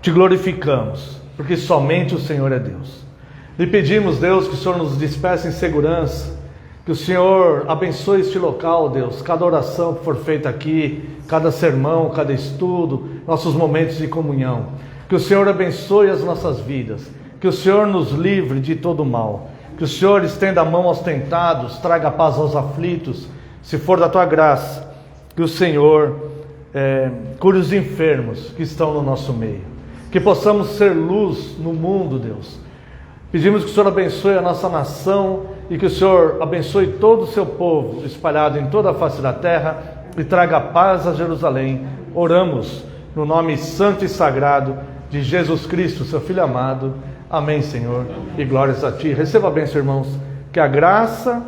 Te glorificamos, porque somente o Senhor é Deus. Lhe pedimos, Deus, que o Senhor nos despeça em segurança, que o Senhor abençoe este local, Deus, cada oração que for feita aqui, cada sermão, cada estudo, nossos momentos de comunhão. Que o Senhor abençoe as nossas vidas, que o Senhor nos livre de todo mal, que o Senhor estenda a mão aos tentados, traga paz aos aflitos, se for da tua graça, que o Senhor cure os enfermos que estão no nosso meio, que possamos ser luz no mundo, Deus. Pedimos que o Senhor abençoe a nossa nação e que o Senhor abençoe todo o seu povo espalhado em toda a face da terra e traga paz a Jerusalém. Oramos no nome santo e sagrado de Jesus Cristo, seu Filho amado. Amém, Senhor, e glórias a Ti. Receba a bênção, irmãos. Que a graça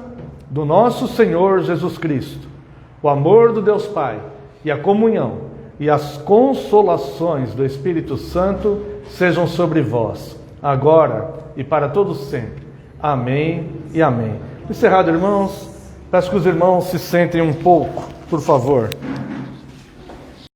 do nosso Senhor Jesus Cristo, o amor do Deus Pai e a comunhão e as consolações do Espírito Santo sejam sobre vós, agora e para todos sempre. Amém e amém. Encerrado, irmãos, peço que os irmãos se sentem um pouco, por favor.